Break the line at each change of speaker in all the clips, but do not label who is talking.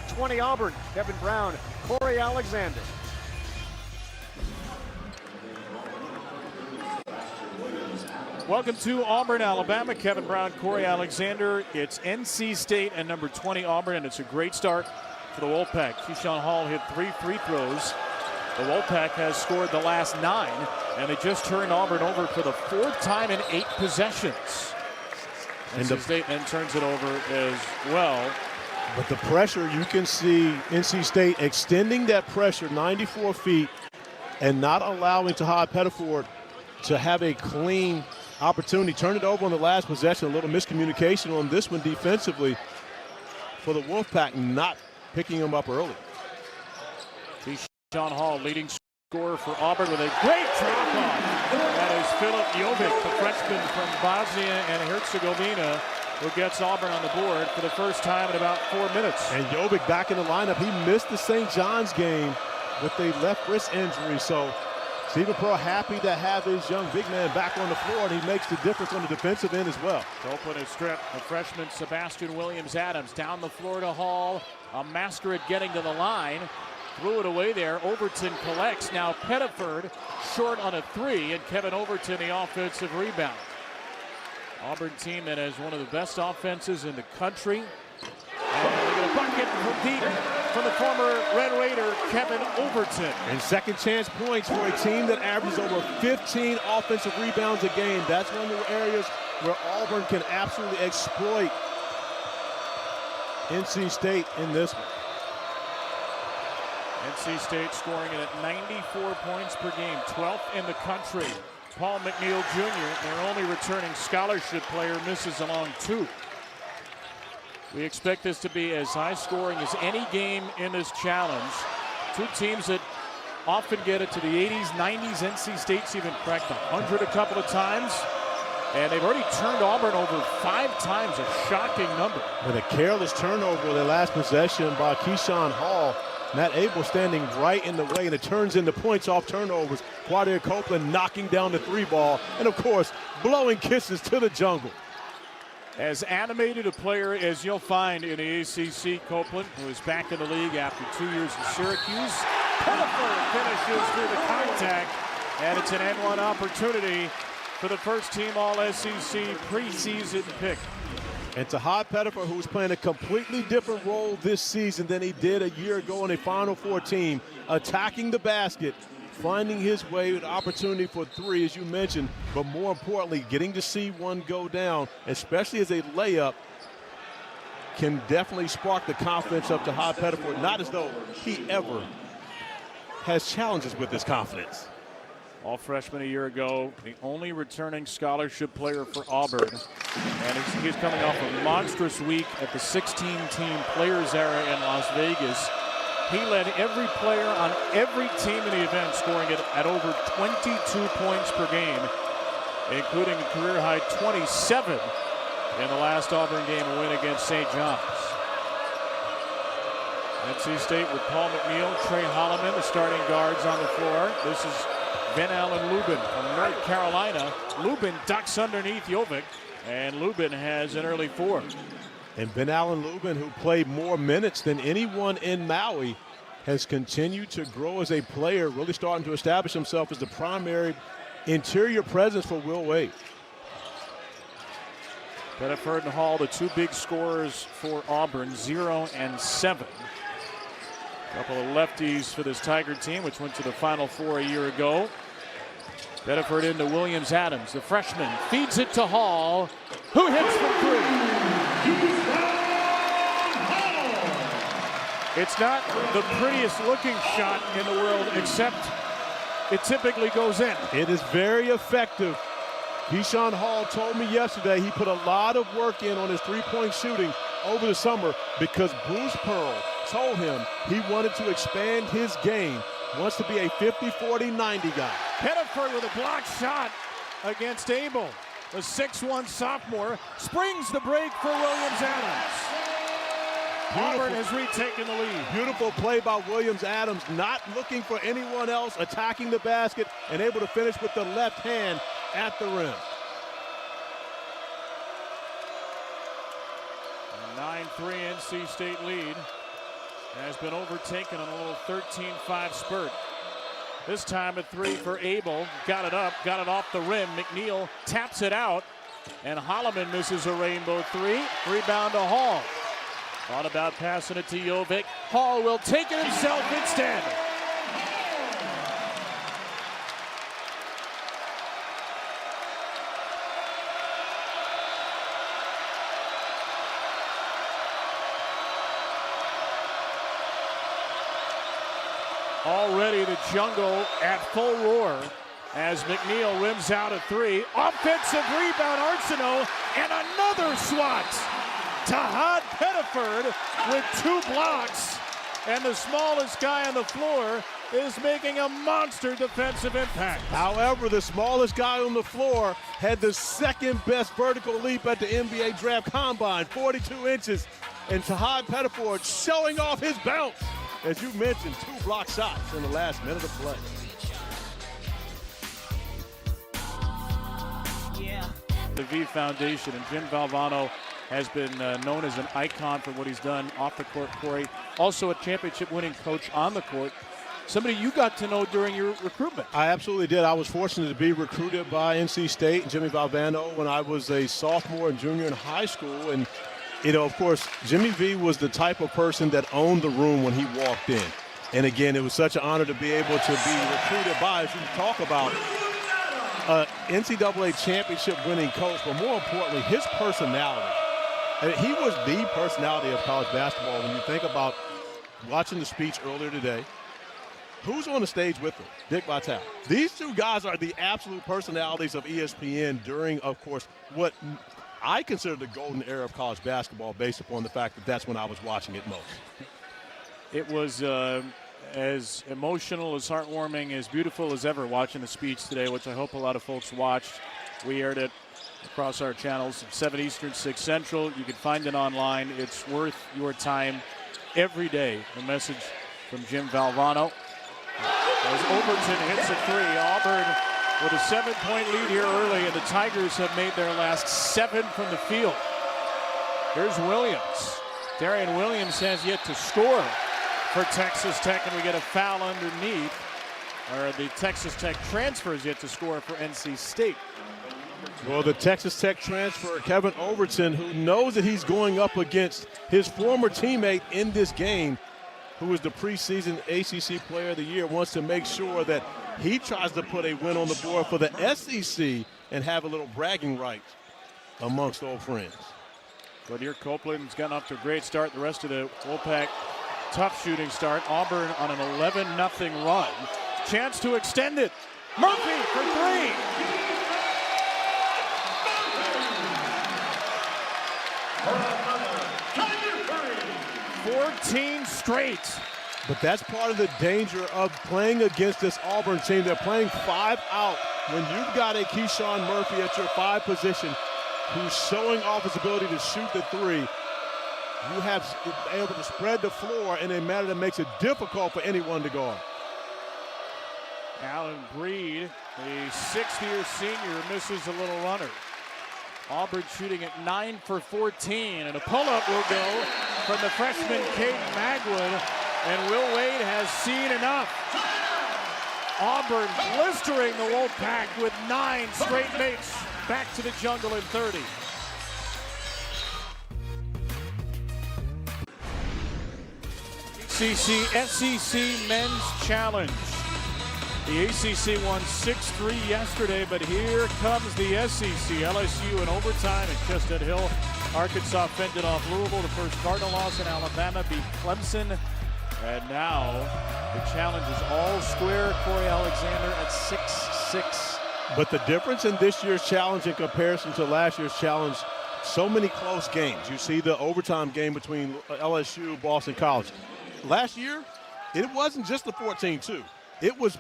State, 20 Auburn. Kevin Brown, Corey Alexander.
Welcome to Auburn, Alabama. Kevin Brown, Corey Alexander. It's NC State and number 20 Auburn, and it's a great start for the Wolfpack. Keyshawn Hall hit 3 free throws. The Wolfpack has scored the last 9, and they just turned Auburn over for the 4th time in 8 possessions. NC State then turns it over as well.
But the pressure, you can see NC State extending that pressure 94 feet and not allowing Tahad Pettiford to have a clean opportunity. Turn it over on the last possession. A little miscommunication on this one defensively for the Wolfpack, not picking him up early.
Keyshawn Hall, leading scorer for Auburn, with a great drop-off. That is Philip Jovic, the freshman from Bosnia and Herzegovina, who gets Auburn on the board for the first time in about 4 minutes.
And Jovic back in the lineup. He missed the St. John's game with a left wrist injury. So Stephen Pearl happy to have his young big man back on the floor, and he makes the difference on the defensive end as well.
To open his strip, the freshman Sebastian Williams-Adams down the floor to Hall. A Masquerade getting to the line. Threw it away there. Overton collects. Now Pettiford short on a 3, and Kevin Overton the offensive rebound. Auburn team that has one of the best offenses in the country. And they get a bucket from deep from the former Red Raider, Kevin Overton.
And second chance points for a team that averages over 15 offensive rebounds a game. That's one of the areas where Auburn can absolutely exploit NC State in this one.
NC State scoring it at 94 points per game, 12th in the country. Paul McNeil Jr., their only returning scholarship player, misses along 2. We expect this to be as high scoring as any game in this challenge. 2 teams that often get it to the 80s, 90s. NC State's even cracked 100 a couple of times. And they've already turned Auburn over 5 times, a shocking number.
With a careless turnover, the last possession by Keyshawn Hall. Matt Abel standing right in the way, and it turns into points off turnovers. Quadir Copeland knocking down the 3 ball, and of course, blowing kisses to the jungle.
As animated a player as you'll find in the ACC, Copeland, who is back in the league after 2 years in Syracuse. Pettiford finishes through the contact, and it's an N1 opportunity for the first team All-SEC preseason pick.
And Tahad Pettiford, who's playing a completely different role this season than he did a year ago in a Final Four team, attacking the basket, finding his way with opportunity for 3, as you mentioned, but more importantly, getting to see one go down, especially as a layup, can definitely spark the confidence of Tahad Pettiford, not as though he ever has challenges with his confidence.
All freshman a year ago, the only returning scholarship player for Auburn. And he's coming off a monstrous week at the 16-team players era in Las Vegas. He led every player on every team in the event, scoring it at over 22 points per game, including a career-high 27 in the last Auburn game, a win against St. John's. NC State with Paul McNeil, Trey Holloman, the starting guards on the floor. This is Ben Allen Lubin from North Carolina. Lubin ducks underneath Jovic, and Lubin has an early 4.
And Ben Allen Lubin, who played more minutes than anyone in Maui, has continued to grow as a player, really starting to establish himself as the primary interior presence for Will Wade.
Pettiford and Hall, the 2 big scorers for Auburn, 0 and 7. A couple of lefties for this Tiger team, which went to the Final Four a year ago. Pettiford into Williams-Adams, the freshman, feeds it to Hall, who hits from 3. It's not the prettiest looking shot in the world, except it typically goes in.
It is very effective. Keyshawn Hall told me yesterday he put a lot of work in on his 3-point shooting over the summer because Bruce Pearl told him he wanted to expand his game, wants to be a 50-40-90 guy.
Pettiford with a block shot against Abel. The 6'1 sophomore springs the break for Williams-Adams. Auburn has retaken the lead.
Beautiful play by Williams-Adams, not looking for anyone else, attacking the basket, and able to finish with the left hand at the rim.
A 9-3 NC State lead. has been overtaken on a little 13-5 spurt. This time a three for Abel. Got it up, got it off the rim. McNeil taps it out, and Holloman misses a rainbow three. Rebound to Hall. Thought about passing it to Jovic. Hall will take it himself instead. Already the jungle at full roar as McNeil rims out a three. Offensive rebound, Arsenault, and another swat. Tahad Pettiford with 2 blocks, and the smallest guy on the floor is making a monster defensive impact.
However, the smallest guy on the floor had the second best vertical leap at the NBA Draft Combine, 42 inches, and Tahad Pettiford showing off his bounce. As you mentioned, 2 block shots in the last minute of play.
The V Foundation, and Jim Valvano has been known as an icon for what he's done off the court, Corey. Also a championship-winning coach on the court. Somebody you got to know during your recruitment.
I absolutely did. I was fortunate to be recruited by NC State and Jimmy Valvano when I was a sophomore and junior in high school. And, you know, of course, Jimmy V was the type of person that owned the room when he walked in. And, again, it was such an honor to be able to be recruited by, as you talk about, NCAA championship-winning coach, but more importantly, his personality. And he was the personality of college basketball. When you think about watching the speech earlier today, who's on the stage with him? Dick Vitale. These 2 guys are the absolute personalities of ESPN during, of course, what I consider the golden era of college basketball based upon the fact that that's when I was watching it most.
It was as emotional, as heartwarming, as beautiful as ever watching the speech today, which I hope a lot of folks watched. We aired it across our channels, 7 Eastern, 6 Central. You can find it online. It's worth your time every day. A message from Jim Valvano. As Overton hits a three, Auburn with a 7-point lead here early, and the Tigers have made their last 7 from the field. Here's Williams. Darian Williams has yet to score for Texas Tech, and we get a foul underneath. Or the Texas Tech transfer is yet to score for NC State.
Well, the Texas Tech transfer, Kevin Overton, who knows that he's going up against his former teammate in this game, who is the preseason ACC Player of the Year, wants to make sure that he tries to put a win on the board for the SEC and have a little bragging rights amongst old friends.
But here Copeland's gotten off to a great start. The rest of the Wolfpack, tough shooting start. Auburn on an 11-0 run. Chance to extend it. Murphy for 3. 14 straight.
But that's part of the danger of playing against this Auburn team. They're playing 5 out. When you've got a Keyshawn Murphy at your 5 position who's showing off his ability to shoot the 3, you have been able to spread the floor in a manner that makes it difficult for anyone to guard.
Alan Breed, the 6th-year senior, misses a little runner. Auburn shooting at 9 for 14, and a pull-up will go from the freshman Caden Magwood, and Will Wade has seen enough. Auburn blistering the Wolfpack with 9 straight makes. Back to the jungle in 30. SEC Men's Challenge. The ACC won 6-3 yesterday, but here comes the SEC. LSU in overtime at Chestnut Hill. Arkansas fended off Louisville. The first Cardinal loss in Alabama beat Clemson. And now the challenge is all square. Corey Alexander at 6'6".
But the difference in this year's challenge in comparison to last year's challenge, so many close games. You see the overtime game between LSU, Boston College. Last year, it wasn't just the 14-2. It was,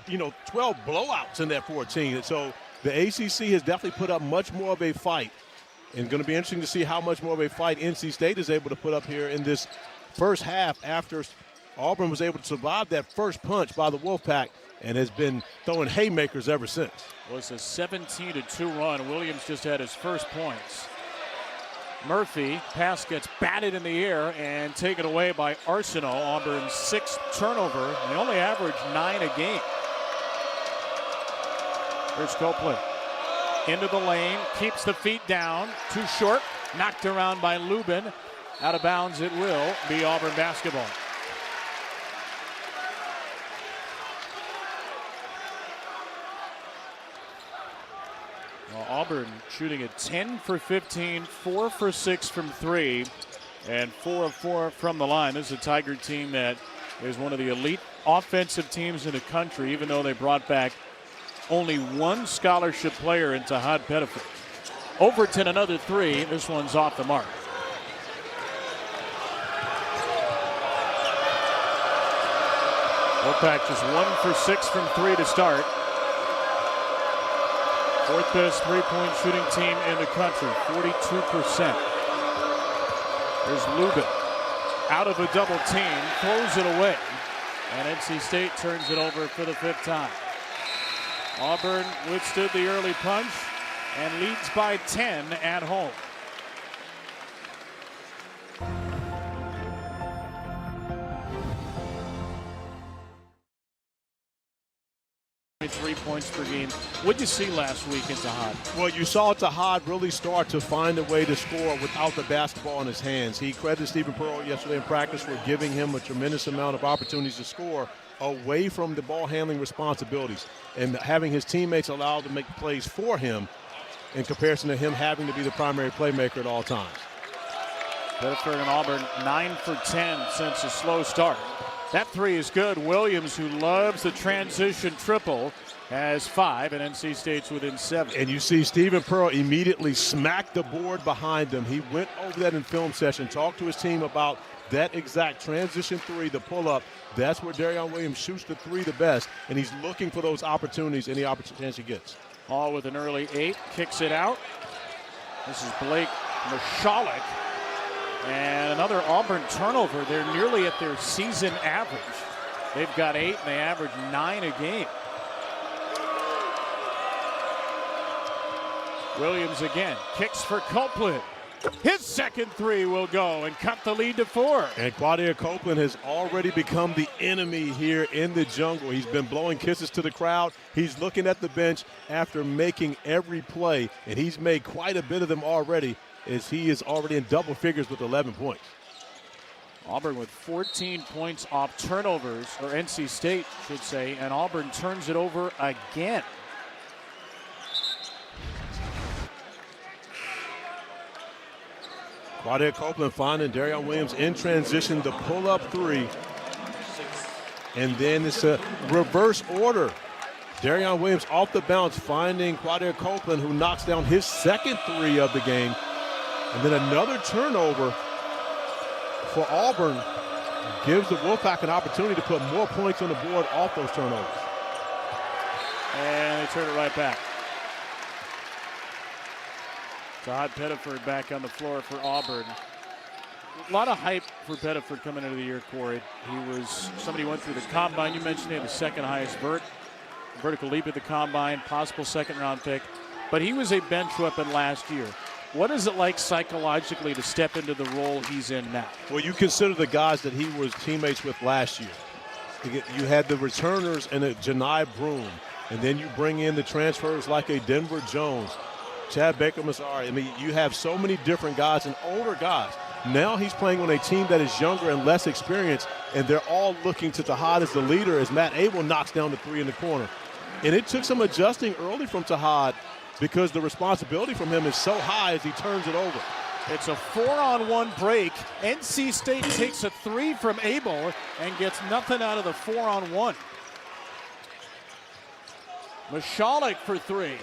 12 blowouts in that 14. And so the ACC has definitely put up much more of a fight. And going to be interesting to see how much more of a fight NC State is able to put up here in this first half after Auburn was able to survive that first punch by the Wolfpack and has been throwing haymakers ever since.
It was a 17-2 run. Williams just had his first points. Murphy, pass gets batted in the air and taken away by Arsenault. Auburn's 6th turnover. They only average 9 a game. Here's Copeland. Into the lane, keeps the feet down, too short, knocked around by Lubin. Out of bounds it will be Auburn basketball. Well, Auburn shooting at 10 for 15, 4 for 6 from 3, and 4 of 4 from the line. This is a Tiger team that is one of the elite offensive teams in the country, even though they brought back only one scholarship player into Todd Pettiford. Overton, another 3. This one's off the mark. Wolfpack just 1 for 6 from 3 to start. 4th best three-point shooting team in the country, 42%. There's Lubin. Out of a double team, throws it away. And NC State turns it over for the 5th time. Auburn withstood the early punch and leads by 10 at home. .3 points per game. What did you see last week in Tahad?
Well, you saw Tahad really start to find a way to score without the basketball in his hands. He credited Stephen Pearl yesterday in practice for giving him a tremendous amount of opportunities to score away from the ball handling responsibilities and having his teammates allowed to make plays for him in comparison to him having to be the primary playmaker at all times.
Pettiford and Auburn 9 for 10 since a slow start. That 3 is good. Williams, who loves the transition triple, has 5, and NC State's within 7.
And you see Stephen Pearl immediately smack the board behind him. He went over that in film session, talked to his team about that exact transition 3, the pull-up. That's where Darion Williams shoots the 3 the best, and he's looking for those opportunities any chance he gets.
Hall with an early 8, kicks it out. This is Blake Mashalik. And another Auburn turnover. They're nearly at their season average. They've got 8 and they average 9 a game. Williams again, kicks for Copeland. His second 3 will go and cut the lead to 4.
And Quadir Copeland has already become the enemy here in the jungle. He's been blowing kisses to the crowd. He's looking at the bench after making every play, and he's made quite a bit of them already, as he is already in double figures with 11 points.
Auburn with 14 points off turnovers, or NC State should say, and Auburn turns it over again.
Quadir Copeland finding Darion Williams in transition, the pull-up 3. And then it's a reverse order. Darion Williams off the bounce, finding Quadir Copeland, who knocks down his second 3 of the game. And then another turnover for Auburn gives the Wolfpack an opportunity to put more points on the board off those turnovers.
And they turn it right back. Todd Pettiford back on the floor for Auburn. A lot of hype for Pettiford coming into the year, Corey. He was somebody who went through the combine. You mentioned he had the second highest vertical leap at the combine, possible second-round pick. But he was a bench weapon last year. What is it like psychologically to step into the role he's in now?
Well, you consider the guys that he was teammates with last year. You had the returners and a Janai Broom, and then you bring in the transfers like a Denver Jones, Chad Baker-Massari. I mean, you have so many different guys and older guys. Now he's playing on a team that is younger and less experienced, and they're all looking to Tahad as the leader as Matt Abel knocks down the 3 in the corner. And it took some adjusting early from Tahad, because the responsibility from him is so high as he turns it over.
It's a 4-on-1 break. NC State takes a 3 from Abel and gets nothing out of the 4-on-1. Mashalik for 3.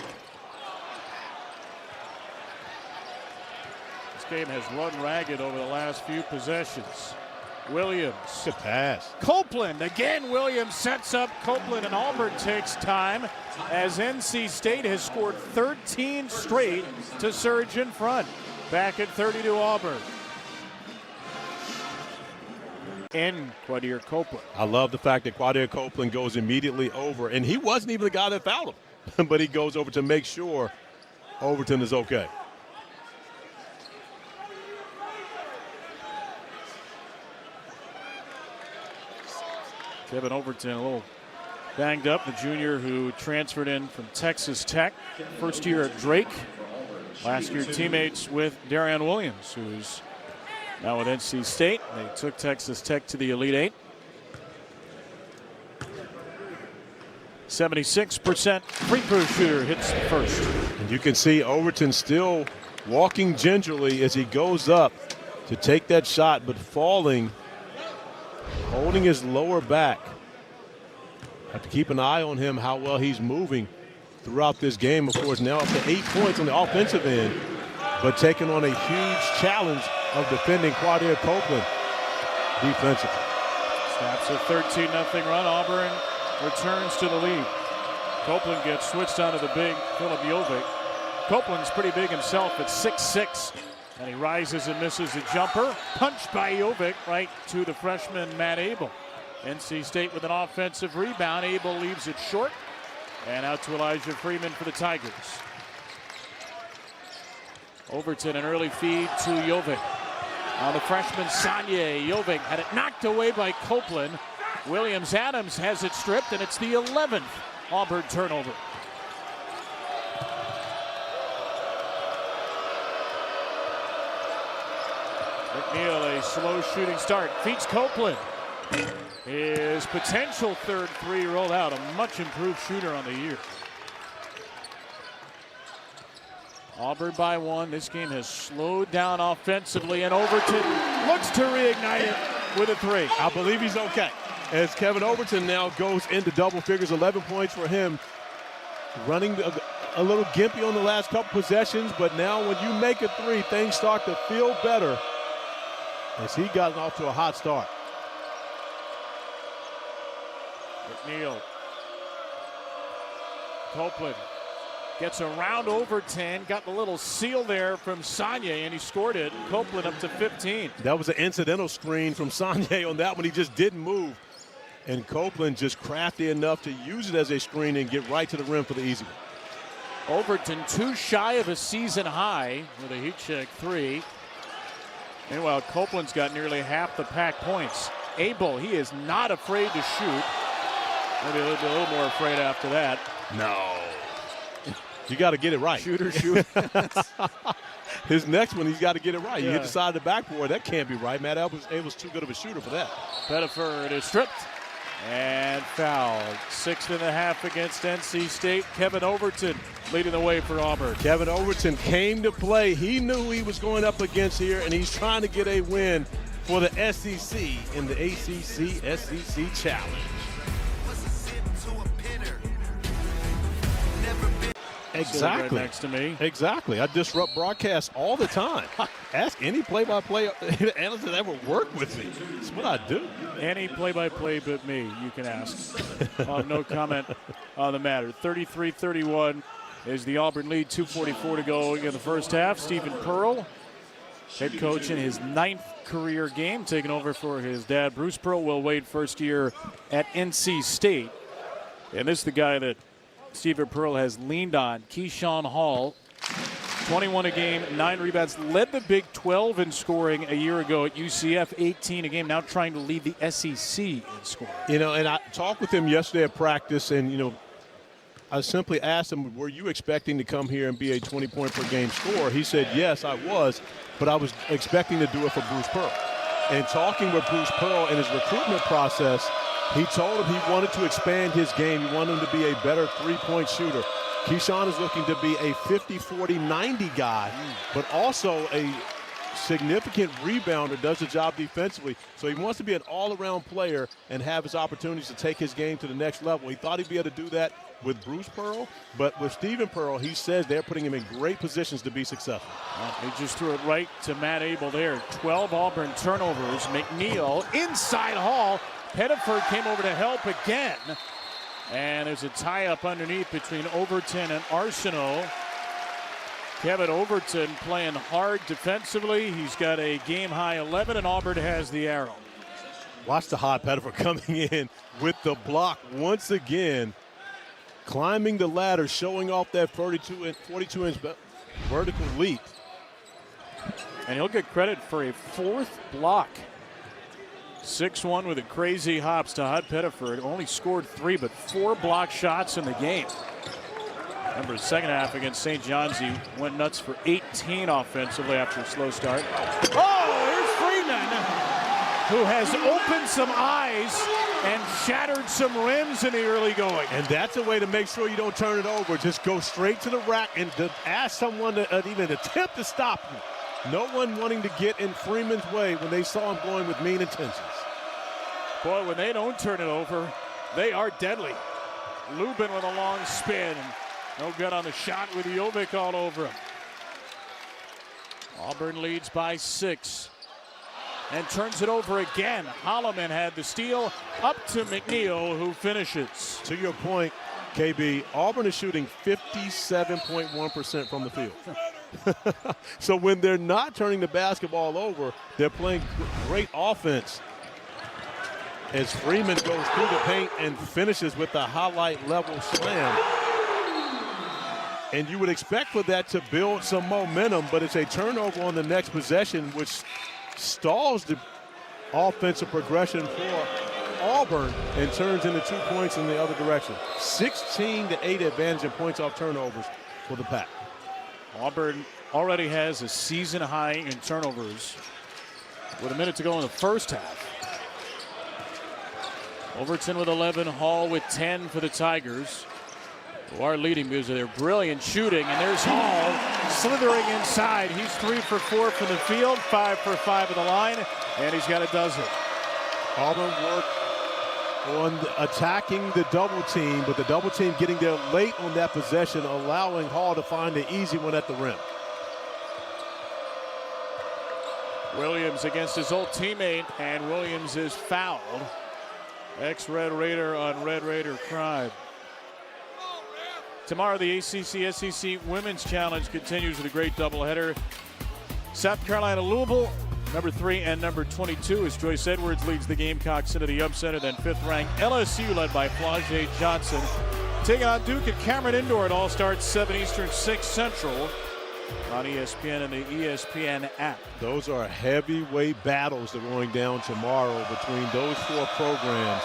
This game has run ragged over the last few possessions. Williams.
Good pass.
Copeland. Again, Williams sets up Copeland, and Auburn takes time as NC State has scored 13 straight to surge in front. Back at 32 Auburn. And Quadir Copeland.
I love the fact that Quadir Copeland goes immediately over, and he wasn't even the guy that fouled him, but he goes over to make sure Overton is okay.
Kevin Overton a little banged up, the junior who transferred in from Texas Tech. First year at Drake. Last year teammates with Darian Williams, who's now with NC State. They took Texas Tech to the Elite Eight. 76% free throw shooter hits first.
And you can see Overton still walking gingerly as he goes up to take that shot, but falling, holding his lower back. Have to keep an eye on him, how well he's moving throughout this game. Of course, now up to 8 points on the offensive end, but taking on a huge challenge of defending Quadir Copeland defensively.
Snaps a 13-0 run. Auburn returns to the lead. Copeland gets switched onto the big Philip Jovic. Copeland's pretty big himself at 6'6", and he rises and misses a jumper. Punched by Jovic right to the freshman Matt Abel. NC State with an offensive rebound. Abel leaves it short, and out to Elijah Freeman for the Tigers. Overton, an early feed to Jovic. On the freshman Sanye, Jovic had it knocked away by Copeland. Williams-Adams has it stripped, and it's the 11th Auburn turnover. McNeil, a slow shooting start, feeds Copeland. His potential third three rolled out, a much improved shooter on the year. Auburn by one. This game has slowed down offensively, and Overton looks to reignite it with a three.
I believe he's okay, as Kevin Overton now goes into double figures. 11 points for him. Running a little gimpy on the last couple possessions, but now when you make a three, things start to feel better as he got off to a hot start.
McNeil. Copeland gets around Overton, got the little seal there from Sanye, and he scored it. Copeland up to 15.
That was an incidental screen from Sanye on that one. He just didn't move. And Copeland just crafty enough to use it as a screen and get right to the rim for the easy one.
Overton too shy of a season high with a heat check three. Meanwhile, Copeland's got nearly half the pack points. Abel, he is not afraid to shoot. Maybe a little more afraid after that.
No. You got to get it right.
Shooter, shoot.
His next one, he's got to get it right.
Yeah.
You hit the side of the backboard. That can't be right. Matt Abel's too good of a shooter for that.
Pettiford is stripped and fouled. 6.5 against NC State. Kevin Overton leading the way for Auburn.
Kevin Overton came to play. He knew who he was going up against here, and he's trying to get a win for the SEC in the ACC SEC Challenge. Exactly.
Right next to me.
Exactly. I disrupt broadcasts all the time. Ask any play-by-play analyst that ever worked with me. It's what I do.
Any play-by-play but me, you can ask. No comment on the matter. 33-31 is the Auburn lead. 2:44 to go in the first half. Stephen Pearl, head coach in his 9th career game, taking over for his dad, Bruce Pearl. Will Wade, first year at NC State. And this is the guy that Stephen Pearl has leaned on. Keyshawn Hall, 21 a game, 9 rebounds, led the Big 12 in scoring a year ago at UCF, 18 a game, now trying to lead the SEC in scoring.
You know, and I talked with him yesterday at practice, and, you know, I simply asked him, were you expecting to come here and be a 20-point-per-game scorer? He said, yes, I was, but I was expecting to do it for Bruce Pearl. And talking with Bruce Pearl in his recruitment process, he told him he wanted to expand his game. He wanted him to be a better three-point shooter. Keyshawn is looking to be a 50-40-90 guy, but also a significant rebounder, does the job defensively. So he wants to be an all-around player and have his opportunities to take his game to the next level. He thought he'd be able to do that with Bruce Pearl, but with Stephen Pearl, he says they're putting him in great positions to be successful.
He just threw it right to Matt Abel there. 12 Auburn turnovers. McNeil inside Hall. Pettiford came over to help again. And there's a tie-up underneath between Overton and Arsenault. Kevin Overton playing hard defensively. He's got a game-high 11, and Auburn has the arrow.
Watch the hot Pettiford coming in with the block once again. Climbing the ladder, showing off that 42-inch vertical leap.
And he'll get credit for a 4th block 6-1 with a crazy hops to Todd Pettiford. Only scored 3, but 4 block shots in the game. Remember, second half against St. John's, he went nuts for 18 offensively after a slow start. Oh, here's Freeman, who has opened some eyes and shattered some rims in the early going.
And that's a way to make sure you don't turn it over. Just go straight to the rack and ask someone to even attempt to stop you. No one wanting to get in Freeman's way when they saw him going with mean intentions.
Boy, when they don't turn it over, they are deadly. Lubin with a long spin. No good on the shot with Jovic all over him. Auburn leads by 6 and turns it over again. Holloman had the steal up to McNeil, who finishes.
To your point, KB, Auburn is shooting 57.1% from the field. So when they're not turning the basketball over, they're playing great offense. As Freeman goes through the paint and finishes with the highlight level slam. And you would expect for that to build some momentum, but it's a turnover on the next possession, which stalls the offensive progression for Auburn and turns into 2 points in the other direction. 16-8 advantage in points off turnovers for the Pack.
Auburn already has a season high in turnovers with a minute to go in the first half. Overton with 11, Hall with 10 for the Tigers, who are leading because of their brilliant shooting. And there's Hall slithering inside. He's 3 for 4 from the field, 5 for 5 at the line, and he's got a dozen.
Auburn worked on attacking the double team, but the double team getting there late on that possession, allowing Hall to find the easy one at the rim.
Williams against his old teammate, and Williams is fouled. Ex-Red Raider on Red Raider crime. Tomorrow, the ACC-SEC Women's Challenge continues with a great doubleheader. South Carolina, Louisville, number 3 and number 22, as Joyce Edwards leads the Gamecocks into the upsetter. Then 5th-ranked LSU, led by Flau'jae Johnson, taking on Duke at Cameron Indoor. It all starts 7 Eastern, 6 Central on ESPN and the ESPN app.
Those are heavyweight battles that are going down tomorrow between those 4 programs.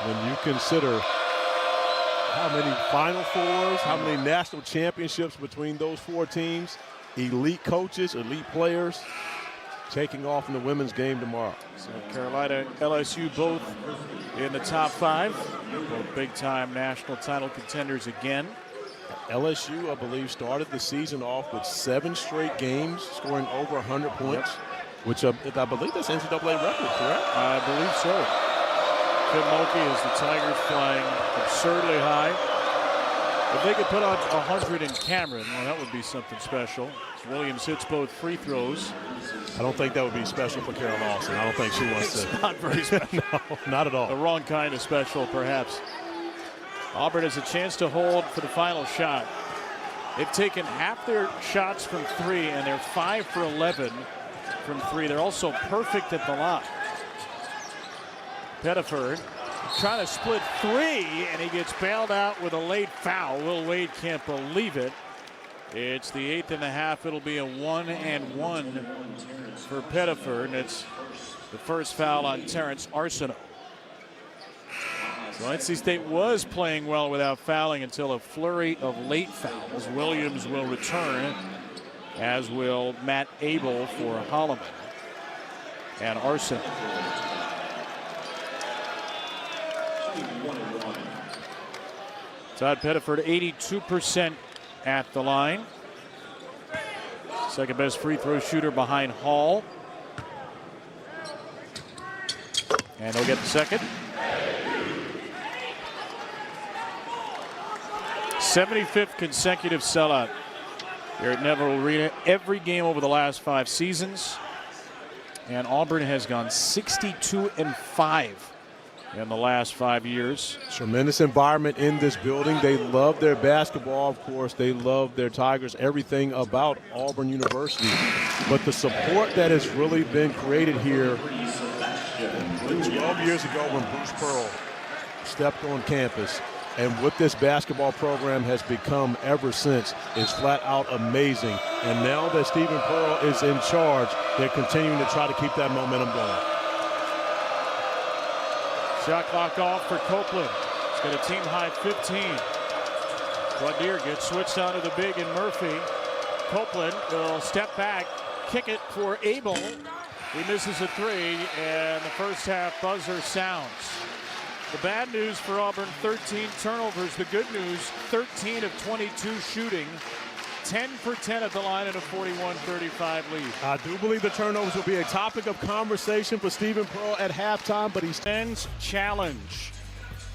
When you consider how many Final Fours, how many national championships between those 4 teams, elite coaches, elite players taking off in the women's game tomorrow.
South Carolina, LSU both in the top 5, both big-time national title contenders again.
LSU, I believe, started the season off with 7 straight games, scoring over 100 points, which I believe that's NCAA record, correct?
I believe so. Kim Mulkey as the Tigers flying absurdly high. If they could put on 100 in Cameron, well, that would be something special. Williams hits both free throws.
I don't think that would be special for Carol Lawson. I don't think she wants to.
Not very special.
No, not at all.
The wrong kind of special, perhaps. Auburn has a chance to hold for the final shot. They've taken half their shots from 3, and they're 5 for 11 from 3. They're also perfect at the line. Pettiford trying to split 3, and he gets bailed out with a late foul. Will Wade can't believe it. It's the 8th and a half. It'll be a 1-and-1 for Pettiford, and it's the first foul on Terrence Arsenault. So NC State was playing well without fouling until a flurry of late fouls. Williams will return, as will Matt Abel for Holloman and Arsenault. Todd Pettiford 82% at the line. Second best free throw shooter behind Hall. And he'll get the second. 75th consecutive sellout here at Neville Arena. Every game over the last 5 seasons. And Auburn has gone 62-5 in the last 5 years.
Tremendous environment in this building. They love their basketball, of course. They love their Tigers, everything about Auburn University. But the support that has really been created here 12 years ago when Bruce Pearl stepped on campus, and what this basketball program has become ever since is flat out amazing. And now that Stephen Pearl is in charge, they're continuing to try to keep that momentum going.
Shot clock off for Copeland. He's got a team high 15. Quadir gets switched onto the big and Murphy. Copeland will step back, kick it for Abel. He misses a three, and the first half buzzer sounds. The bad news for Auburn, 13 turnovers. The good news, 13 of 22 shooting. 10 for 10 at the line in a 41-35 lead.
I do believe the turnovers will be a topic of conversation for Stephen Pearl at halftime, but he
stands challenge.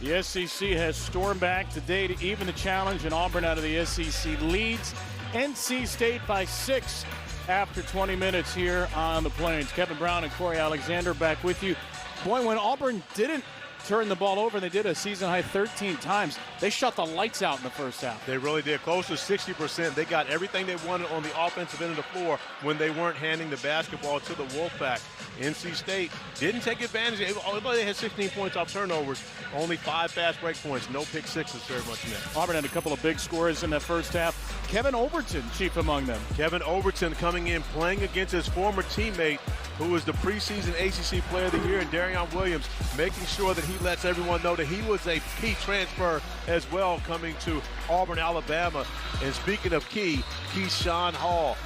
The SEC has stormed back today to even the challenge, and Auburn out of the SEC leads NC State by 6 after 20 minutes here on the Plains. Kevin Brown and Corey Alexander back with you. Boy, when Auburn didn't turn the ball over, and they did a season high 13 times, they shut the lights out in the first half.
They really did. Close to 60%. They got everything they wanted on the offensive end of the floor when they weren't handing the basketball to the Wolfpack. NC State didn't take advantage. Although they had 16 points off turnovers, only 5 fast break points, no pick sixes very much in that.
Auburn had a couple of big scores in that first half. Kevin Overton, chief among them.
Kevin Overton coming in, playing against his former teammate, who was the preseason ACC Player of the Year, and Darion Williams, making sure that he lets everyone know that he was a key transfer as well coming to Auburn, Alabama. And speaking of key, Keyshawn Hall,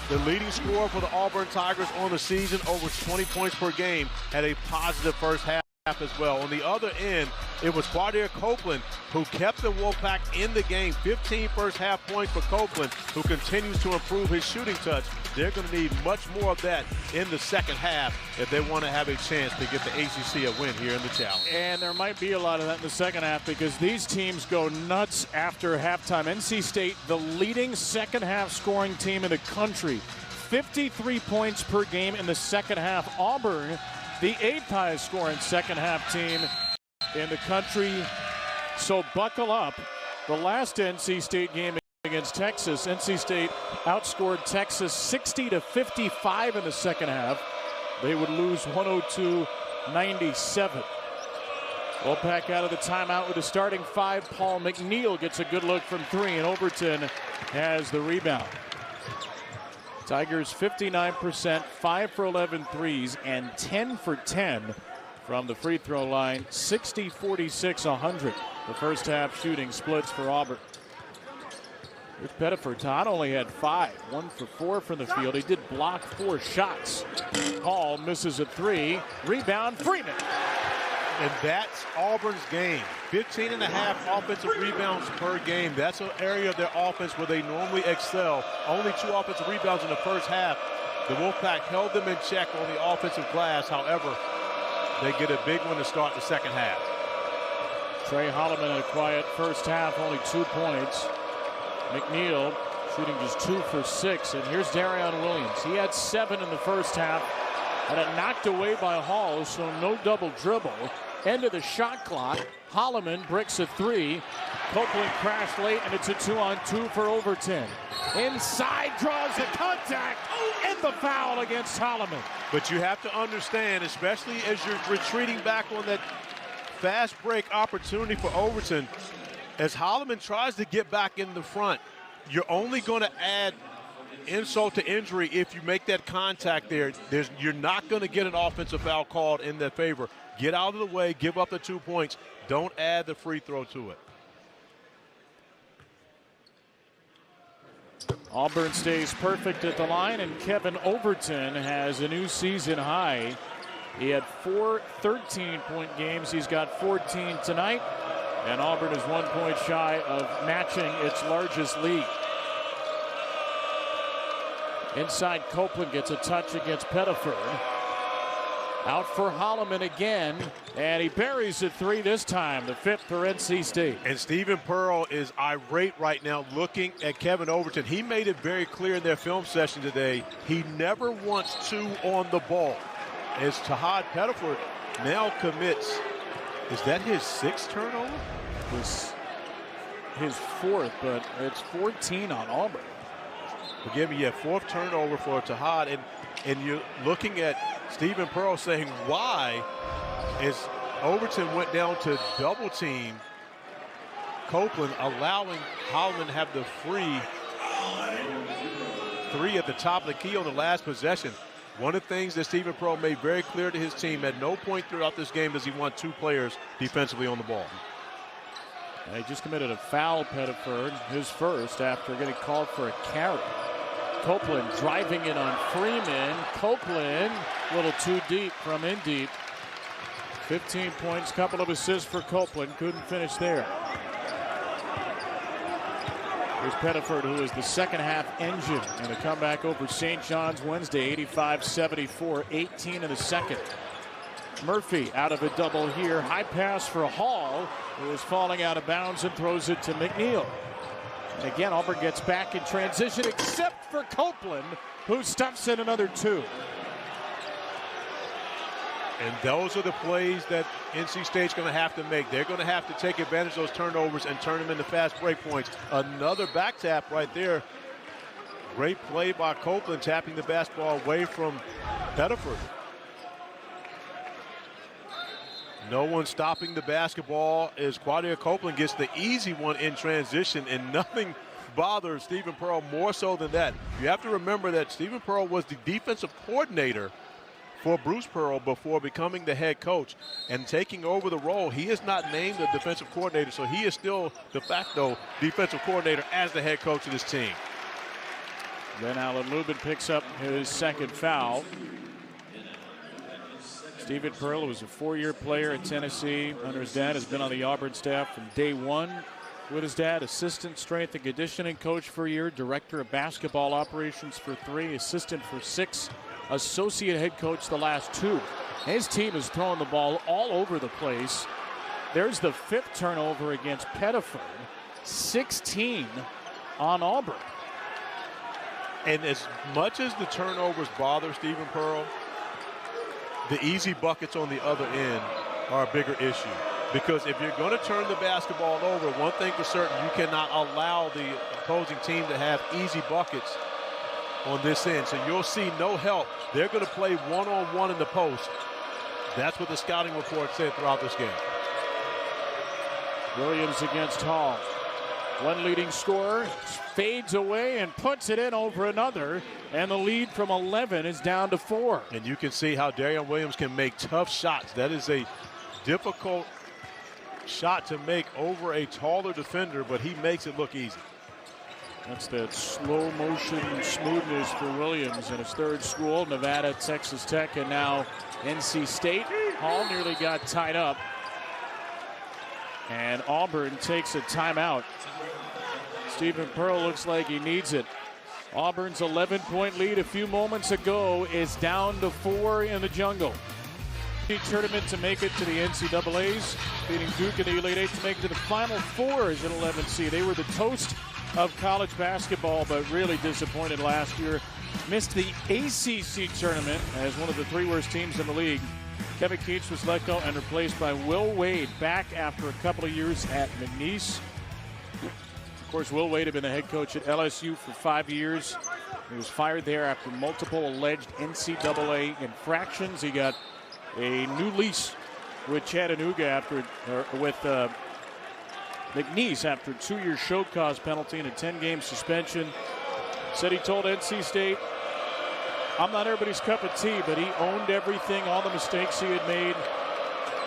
the leading scorer for the Auburn Tigers on the season, over 20 points per game, had a positive first half as well. On the other end, it was Quadir Copeland who kept the Wolfpack in the game. 15 first half points for Copeland, who continues to improve his shooting touch. They're going to need much more of that in the second half if they want to have a chance to get the ACC a win here in the challenge.
And there might be a lot of that in the second half because these teams go nuts after halftime. NC State, the leading second half scoring team in the country. 53 points per game in the second half. Auburn, the 8th highest scoring second half team in the country. So buckle up. The last NC State game against Texas, NC State outscored Texas 60-55 in the second half. They would lose 102-97. Wolfpack out of the timeout with the starting 5. Paul McNeil gets a good look from 3, and Overton has the rebound. Tigers 59%, 5 for 11 threes, and 10 for 10 from the free throw line. 60-46-100. The first half shooting splits for Auburn. Here's Pettiford. Todd only had 5, 1 for 4 from the field. He did block 4 shots. Hall misses a 3. Rebound, Freeman.
And that's Auburn's game. 15.5 offensive rebounds per game. That's an area of their offense where they normally excel. Only 2 offensive rebounds in the first half. The Wolfpack held them in check on the offensive glass. However, they get a big one to start the second half.
Trey Holloman in a quiet first half, only 2 points. McNeil shooting just 2 for 6. And here's Darion Williams. He had 7 in the first half. And it knocked away by Hall, so no double dribble. End of the shot clock. Holloman bricks a 3. Copeland crashed late, and it's a 2-on-2 for Overton. Inside, draws the contact, and the foul against Holloman.
But you have to understand, especially as you're retreating back on that fast break opportunity for Overton, as Holloman tries to get back in the front, you're only going to add insult to injury if you make that contact there. You're not going to get an offensive foul called in their favor. Get out of the way, give up the 2 points. Don't add the free throw to it.
Auburn stays perfect at the line, and Kevin Overton has a new season high. He had 4 13-point games. He's got 14 tonight, and Auburn is 1 point shy of matching its largest lead. Inside, Copeland gets a touch against Pettiford. Out for Holloman again, and he buries a 3 this time, the 5th for NC State.
And Stephen Pearl is irate right now looking at Kevin Overton. He made it very clear in their film session today, he never wants 2 on the ball. As Tahad Pettiford now commits, is that his 6th turnover?
It was his 4th, but it's 14 on Auburn.
Forgive me, yeah, 4th turnover for Tahad, and you're looking at Stephen Pearl saying why, as Overton went down to double team Copeland, allowing Holloman to have the free 3 at the top of the key on the last possession. One of the things that Stephen Pearl made very clear to his team, at no point throughout this game does he want two players defensively on the ball.
And he just committed a foul, Pettiford, his first, after getting called for a carry. Copeland driving it on Freeman. Copeland, a little too deep from in deep. 15 points, couple of assists for Copeland. Couldn't finish there. Here's Pettiford, who is the second half engine in the comeback over St. John's Wednesday, 85-74, 18 in the second. Murphy out of a double here. High pass for Hall, who is falling out of bounds and throws it to McNeil. And again, Auburn gets back in transition, except for Copeland, who stuffs in another two.
And those are the plays that NC State's going to have to make. They're going to have to take advantage of those turnovers and turn them into fast break points. Another back tap right there. Great play by Copeland, tapping the basketball away from Pettiford. No one stopping the basketball as Quadia Copeland gets the easy one in transition, and nothing bothers Stephen Pearl more so than that. You have to remember that Stephen Pearl was the defensive coordinator for Bruce Pearl before becoming the head coach and taking over the role. He is not named the defensive coordinator, so he is still de facto defensive coordinator as the head coach of this team.
Then Alan Lubin picks up his second foul. Stephen Pearl, who was a four-year player at Tennessee under his dad, has been on the Auburn staff from day one with his dad, assistant strength and conditioning coach for a year, director of basketball operations for 3, assistant for 6, associate head coach the last 2. His team has thrown the ball all over the place. There's the 5th turnover against Pettiford, 16 on Auburn.
And as much as the turnovers bother Stephen Pearl, the easy buckets on the other end are a bigger issue. Because if you're going to turn the basketball over, one thing for certain, you cannot allow the opposing team to have easy buckets on this end. So you'll see no help. They're going to play one-on-one in the post. That's what the scouting report said throughout this game.
Williams against Hall. One leading scorer fades away and puts it in over another, and the lead from 11 is down to 4.
And you can see how Darian Williams can make tough shots. That is a difficult shot to make over a taller defender, but he makes it look easy.
That's that slow motion smoothness for Williams in his third school, Nevada, Texas Tech, and now NC State. Hall nearly got tied up, and Auburn takes a timeout. Stephen Pearl looks like he needs it. Auburn's 11-point lead a few moments ago is down to 4 in the jungle. Tournament to make it to the NCAAs, beating Duke in the Elite Eight to make it to the Final Four as an 11th seed. They were the toast of college basketball, but really disappointed last year. Missed the ACC tournament as one of the 3 worst teams in the league. Kevin Keats was let go and replaced by Will Wade, back after a couple of years at McNeese. Of course, Will Wade had been the head coach at LSU for 5 years. He was fired there after multiple alleged NCAA infractions. He got a new lease with Chattanooga with McNeese after a 2-year show cause penalty and a 10-game suspension. Said he told NC State, "I'm not everybody's cup of tea," but he owned everything, all the mistakes he had made.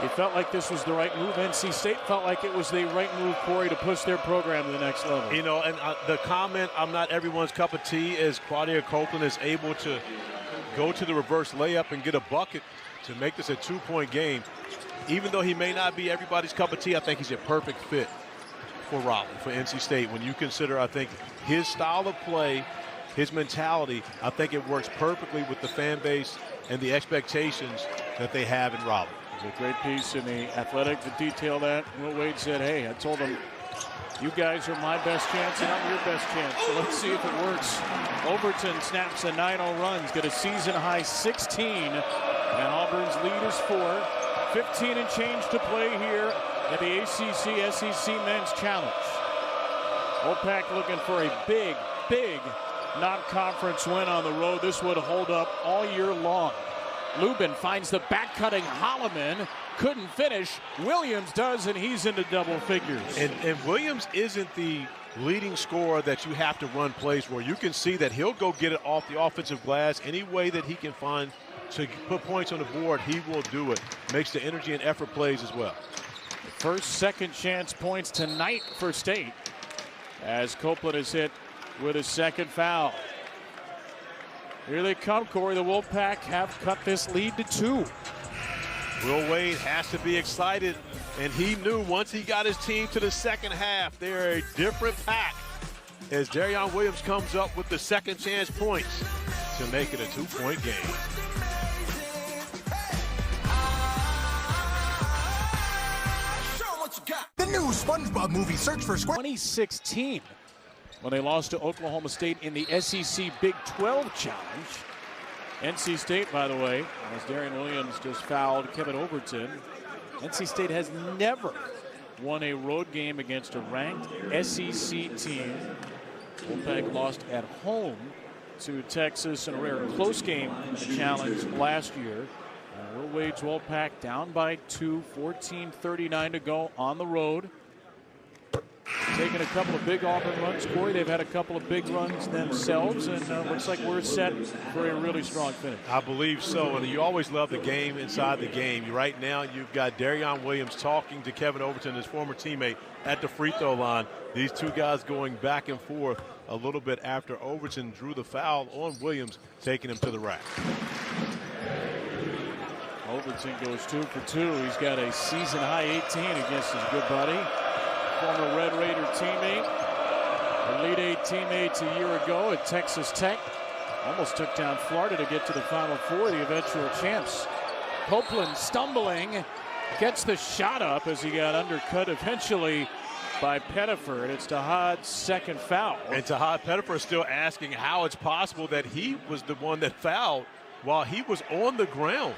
He felt like this was the right move. NC State felt like it was the right move, Corey, to push their program to the next level.
You know, and the comment, "I'm not everyone's cup of tea," is Quadia Copeland is able to go to the reverse layup and get a bucket to make this a 2-point game. Even though he may not be everybody's cup of tea, I think he's a perfect fit for Raleigh, for NC State. When you consider, I think, his style of play, his mentality, I think it works perfectly with the fan base and the expectations that they have in Raleigh.
There's a great piece in the Athletic to detail that. Will Wade said, "Hey, I told them, you guys are my best chance and I'm your best chance. So let's see if it works." Overton snaps a 9-0 run. He's got a season-high 16. And Auburn's lead is 4. 15 and change to play here at the ACC-SEC Men's Challenge. OPAC looking for a big, big non-conference win on the road. This would hold up all year long. Lubin finds the back-cutting Holloman. Couldn't finish. Williams does, and he's into double figures.
And Williams isn't the leading scorer that you have to run plays where you can see that he'll go get it off the offensive glass any way that he can find to put points on the board. He will do it. Makes the energy and effort plays as well.
First second chance points tonight for State as Copeland is hit with his second foul. Here they come, Corey. The Wolfpack have cut this lead to 2.
Will Wade has to be excited, and he knew once he got his team to the second half, they're a different pack as Darion Williams comes up with the second chance points to make it a 2-point game.
The new SpongeBob movie, Search for Square.
2016, when they lost to Oklahoma State in the SEC Big 12 Challenge. NC State, by the way, as Darion Williams just fouled Kevin Overton. NC State has never won a road game against a ranked SEC team. Wolfpack lost at home to Texas in a rare close game in the challenge last year. Will Wade's Wolfpack down by 2, 14:39 to go on the road. Taking a couple of big Auburn runs, Corey. They've had a couple of big runs themselves, and looks like we're set for a really strong finish.
I believe so, and you always love the game inside the game. Right now, you've got Darion Williams talking to Kevin Overton, his former teammate, at the free throw line. These two guys going back and forth a little bit after Overton drew the foul on Williams, taking him to the rack.
Overton goes 2 for 2. He's got a season-high 18 against his good buddy, former Red Raider teammate, Elite Eight teammates a year ago at Texas Tech. Almost took down Florida to get to the Final Four, the eventual champs. Copeland stumbling, gets the shot up as he got undercut eventually by Pettiford. It's Tahad's second foul.
And Tahad Pettiford still asking how it's possible that he was the one that fouled while he was on the ground.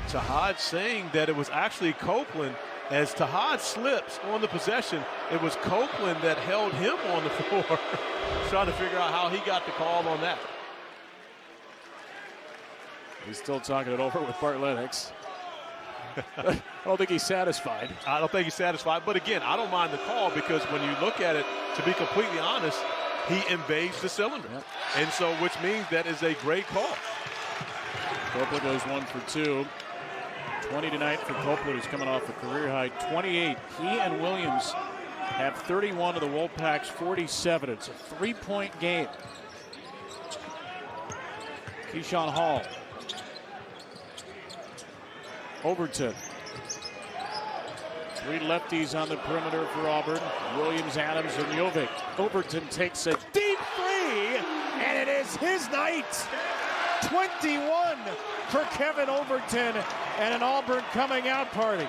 Tahad saying that it was actually Copeland. As Tahad slips on the possession, it was Copeland that held him on the floor. Trying to figure out how he got the call on that.
He's still talking it over with Bart Lennox. I don't think he's satisfied.
I don't think he's satisfied. But again, I don't mind the call because when you look at it, to be completely honest, he invades the cylinder.
Yep.
And so, which means that is a great call.
Copeland goes 1 for 2. 20 tonight for Copeland, who's coming off a career high 28. He and Williams have 31 of the Wolfpack's 47. It's a 3-point game. Keyshawn Hall. Overton. 3 lefties on the perimeter for Auburn. Williams, Adams, and Jovic. Overton takes a deep 3, and it is his night. 21 for Kevin Overton and an Auburn coming out party.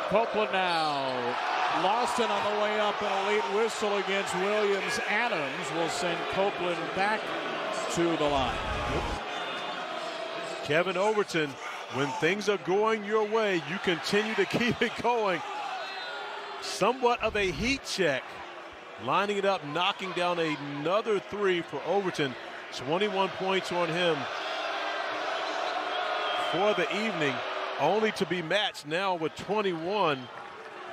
Copeland now. Lawson on the way up, and a late whistle against Williams. Adams will send Copeland back to the line.
Kevin Overton, when things are going your way, you continue to keep it going. Somewhat of a heat check. Lining it up, knocking down another 3 for Overton. 21 points on him for the evening, only to be matched now with 21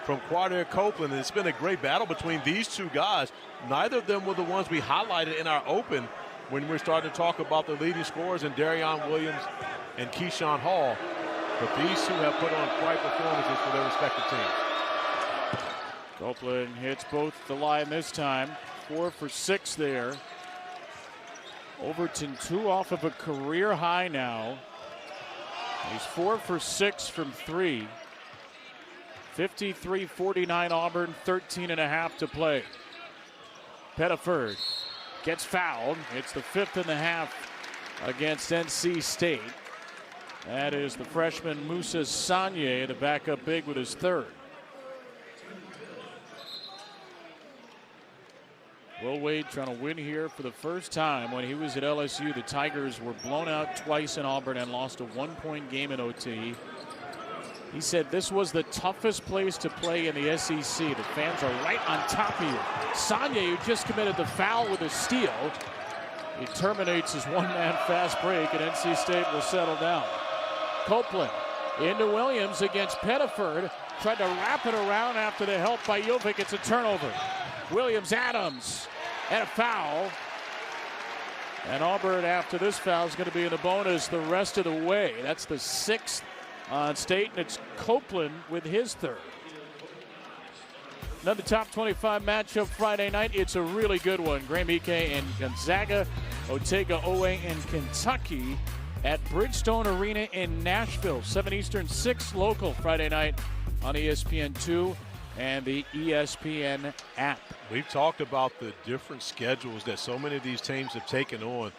from Quadir Copeland. And it's been a great battle between these two guys. Neither of them were the ones we highlighted in our open when we're starting to talk about the leading scorers in Darion Williams and Keyshawn Hall. But these two have put on quite performances for their respective teams.
Copeland hits both the line this time. 4 for 6 there. Overton 2 off of a career high now. He's 4 for 6 from 3. 53-49 Auburn, 13.5 to play. Pettiford gets fouled. It's the 5th in the half against NC State. That is the freshman Moussa Sanye, the backup big, with his 3rd. Will Wade trying to win here for the first time. When he was at LSU, the Tigers were blown out twice in Auburn and lost a 1-point game in OT. He said this was the toughest place to play in the SEC. The fans are right on top of you. Sanye, who just committed the foul with a steal, he terminates his one-man fast break, and NC State will settle down. Copeland Into Williams against Pettiford. Tried to wrap it around after the help by Jovic. It's a turnover. Williams, Adams, and a foul. And Auburn, after this foul, is going to be in the bonus the rest of the way. That's the 6th on State, and it's Copeland with his 3rd. Another top 25 matchup Friday night. It's a really good one. Graham Ike and Gonzaga, Otega Owe in Kentucky at Bridgestone Arena in Nashville. 7 Eastern, 6 local Friday night on ESPN2 and the ESPN app.
We've talked about the different schedules that so many of these teams have taken on.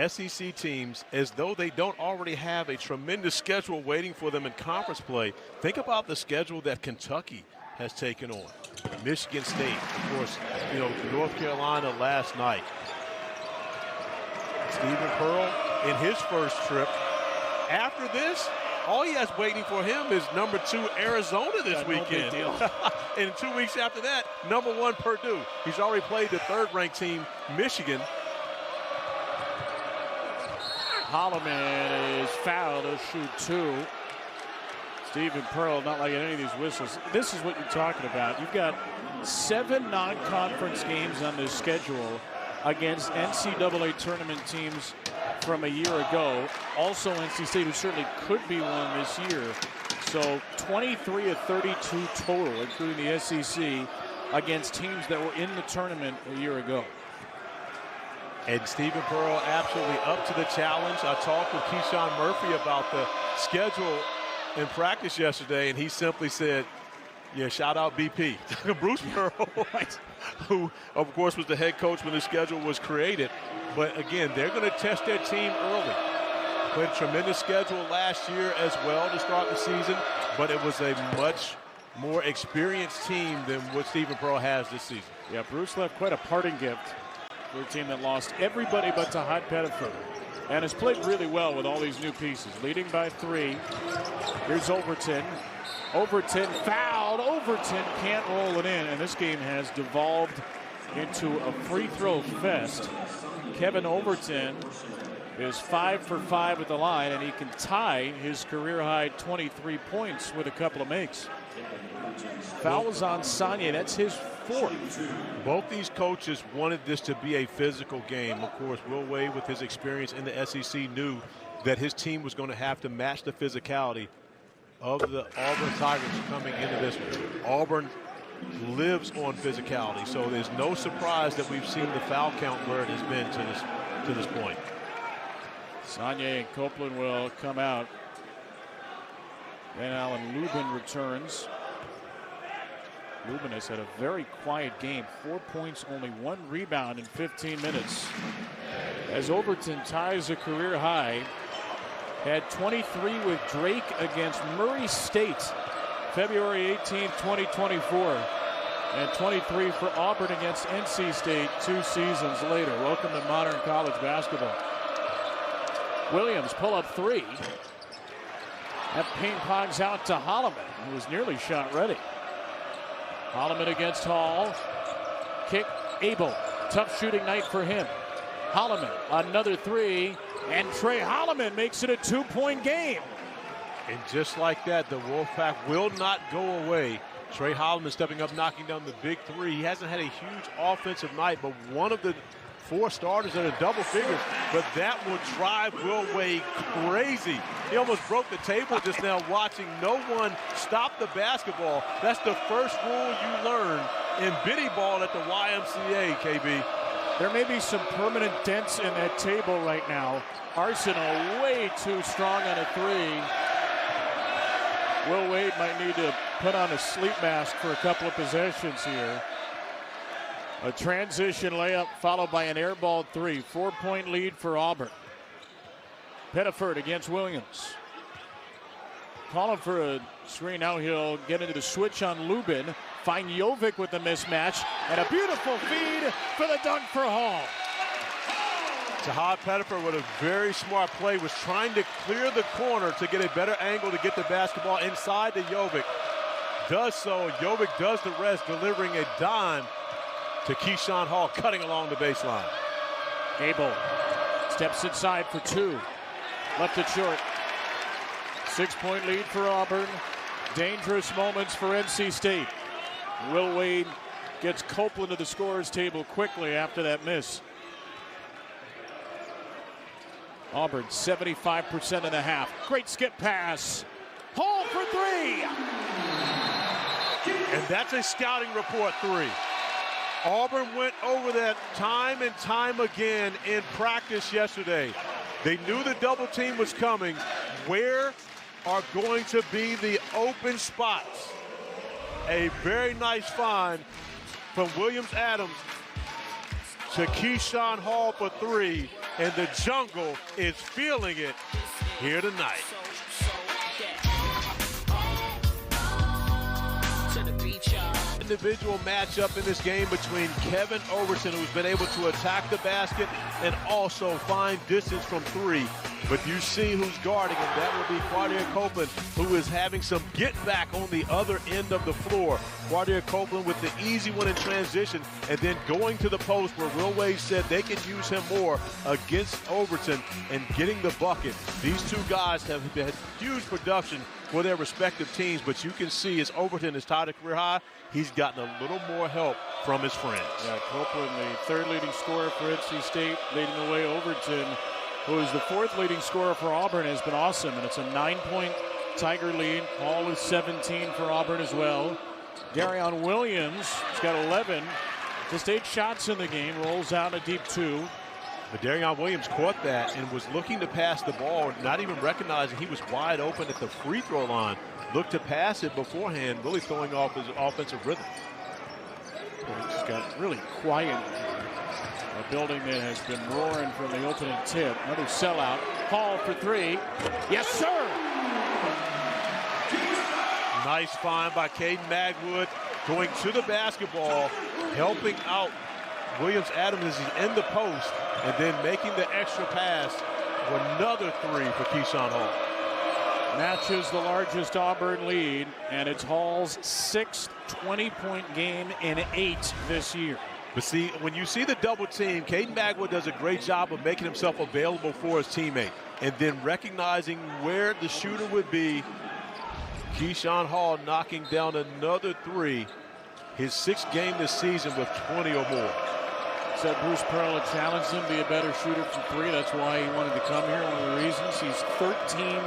SEC teams, as though they don't already have a tremendous schedule waiting for them in conference play. Think about the schedule that Kentucky has taken on. Michigan State, of course, North Carolina last night. Stephen Pearl in his first trip. After this, all he has waiting for him is number 2 Arizona this weekend. And 2 weeks after that, number 1 Purdue. He's already played the 3rd-ranked team, Michigan.
Holloman is fouled. He'll shoot 2. Stephen Pearl not liking any of these whistles. This is what you're talking about. You've got 7 non-conference games on this schedule against NCAA tournament teams from a year ago. Also NC State, who certainly could be one this year. So 23 of 32 total, including the SEC, against teams that were in the tournament a year ago.
And Stephen Pearl absolutely up to the challenge. I talked with Keyshawn Murphy about the schedule in practice yesterday, and he simply said, yeah, shout out BP. Bruce Pearl, who, of course, was the head coach when the schedule was created. But, again, they're going to test their team early. Played a tremendous schedule last year as well to start the season, but it was a much more experienced team than what Stephen Pearl has this season.
Yeah, Bruce left quite a parting gift for a team that lost everybody but Tahad Pettiford, and has played really well with all these new pieces. Leading by 3. Here's Overton. Overton fouled. Overton can't roll it in, and this game has devolved into a free throw fest. Kevin Overton is 5 for 5 at the line, and he can tie his career-high 23 points with a couple of makes. Fouls on Sagne. That's his 4th.
Both these coaches wanted this to be a physical game. Of course, Will Wade, with his experience in the SEC, knew that his team was going to have to match the physicality of the Auburn Tigers coming into this one. Auburn lives on physicality, so there's no surprise that we've seen the foul count where it has been to this point.
Sagne and Copeland will come out. Then Alan Lubin returns. Lubin has had a very quiet game. 4 points, only 1 rebound in 15 minutes. As Overton ties a career high. Had 23 with Drake against Murray State, February 18, 2024. And 23 for Auburn against NC State 2 seasons later. Welcome to modern college basketball. Williams pull up 3. That ping pongs out to Holloman, who was nearly shot ready. Holloman against Hall. Kick, Abel. Tough shooting night for him. Holloman, another 3. And Trey Holloman makes it a 2-point game.
And just like that, the Wolfpack will not go away. Trey Holloman stepping up, knocking down the big 3. He hasn't had a huge offensive night, but one of the 4 starters at a double figures. But that will drive Will Wade crazy. He almost broke the table just now watching no one stop the basketball. That's the first rule you learn in biddy ball at the YMCA, KB.
There may be some permanent dents in that table right now. Arsenal way too strong on a 3. Will Wade might need to put on a sleep mask for a couple of possessions here. A transition layup followed by an airball 3. 4-point lead for Auburn. Pettiford against Williams. Calling for a screen. Now he'll get into the switch on Lubin. Find Jovic with the mismatch. And a beautiful feed for the dunk for Hall.
Tahad Pettiford with a very smart play was trying to clear the corner to get a better angle to get the basketball inside to Jovic. Does so. Jovic does the rest, delivering a dime to Keyshawn Hall, cutting along the baseline.
Abel steps inside for 2. Left it short. 6-point lead for Auburn. Dangerous moments for NC State. Will Wade gets Copeland to the scorer's table quickly after that miss. Auburn 75% in the half. Great skip pass. Hall for three.
And that's a scouting report three. Auburn went over that time and time again in practice yesterday. They knew the double team was coming. Where are going to be the open spots? A very nice find from Williams-Adams to Keyshawn Hall for three, and the jungle is feeling it here tonight. Individual matchup in this game between Kevin Overton, who's been able to attack the basket and also find distance from three. But you see who's guarding him. That will be Quadir Copeland, who is having some get back on the other end of the floor. Quadir Copeland with the easy one in transition, and then going to the post where Will Wade said they can use him more against Overton and getting the bucket. These two guys have had huge production for their respective teams, but you can see as Overton is tied a career high, he's gotten a little more help from his friends.
Yeah, Copeland, the third leading scorer for NC State, leading the way. Overton, who is the fourth leading scorer for Auburn, has been awesome, and it's a 9-point Tiger lead. Hall with 17 for Auburn as well. Darion Williams has got 11, just 8 shots in the game, rolls out a deep 2.
But Darion Williams caught that and was looking to pass the ball, not even recognizing he was wide open at the free throw line. Looked to pass it beforehand, really throwing off his offensive rhythm.
He just got really quiet. A building that has been roaring from the opening tip. Another sellout. Hall for three. Yes, sir!
Nice find by Caden Magwood, going to the basketball, helping out Williams-Adams as he's in the post, and then making the extra pass for another three for Keyshawn Hall.
Matches the largest Auburn lead, and it's Hall's 6th 20-point game in 8 this year.
But see, when you see the double team, Caden Magwood does a great job of making himself available for his teammate, and then recognizing where the shooter would be. Keyshawn Hall knocking down another three, his 6th game this season with 20 or more.
Said Bruce Pearl had challenged him to be a better shooter from three. That's why he wanted to come here. One of the reasons. He's 13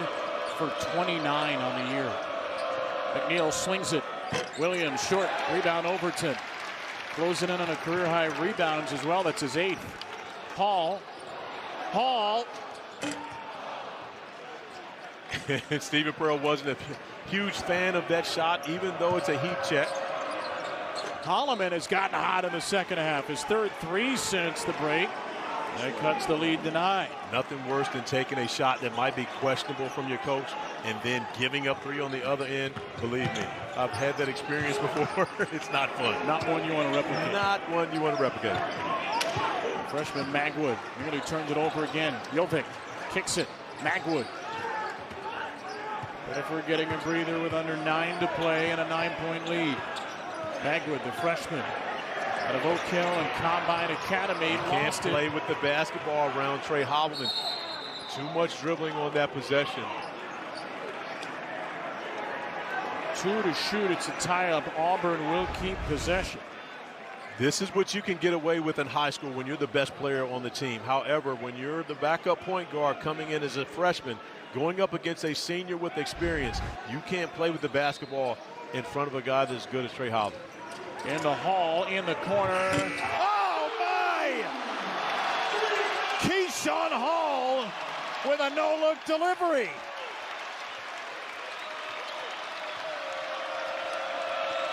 for 29 on the year. McNeil swings it. Williams short. Rebound Overton. Closing in on a career high rebounds as well. That's his 8th. Hall.
Stephen Pearl wasn't a huge fan of that shot, even though it's a heat check.
Holloman has gotten hot in the second half. His 3rd 3 since the break. That cuts the lead to 9.
Nothing worse than taking a shot that might be questionable from your coach and then giving up 3 on the other end. Believe me, I've had that experience before. It's not fun.
Not one you want to replicate.
Not one you want to replicate.
Freshman Magwood nearly turns it over again. Jovic kicks it. Magwood. But if we're getting a breather with under 9 to play and a 9-point lead. Magwood, the freshman out of Oak Hill and Combine Academy.
Can't play with the basketball around Trey Holloman. Too much dribbling on that possession.
2 to shoot. It's a tie-up. Auburn will keep possession.
This is what you can get away with in high school when you're the best player on the team. However, when you're the backup point guard coming in as a freshman, going up against a senior with experience, you can't play with the basketball in front of a guy that's as good as Trey Holloman.
In the Hall, in the corner. Oh, my! Keyshawn Hall with a no-look delivery.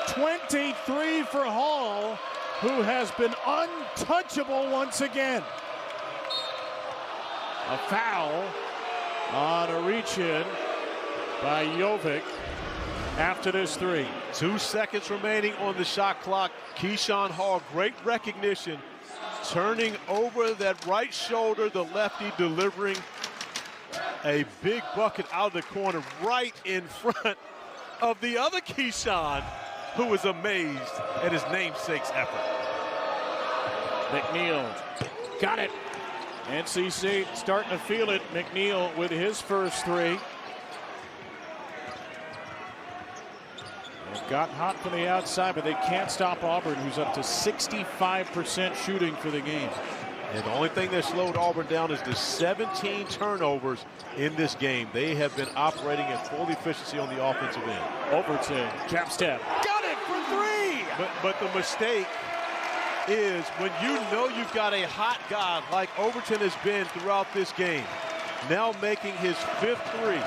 .23 for Hall, who has been untouchable once again. A foul on a reach-in by Jovic after this 3.
2 seconds remaining on the shot clock. Keyshawn Hall, great recognition, turning over that right shoulder, the lefty delivering a big bucket out of the corner right in front of the other Keyshawn, who was amazed at his namesake's effort.
McNeil got it. NC State starting to feel it. McNeil with his first 3. They've gotten hot from the outside, but they can't stop Auburn, who's up to 65% shooting for the game.
And the only thing that slowed Auburn down is the 17 turnovers in this game. They have been operating at full efficiency on the offensive end.
Overton, jab step, got it for three!
But the mistake is when you know you've got a hot guy like Overton has been throughout this game, now making his 5th three.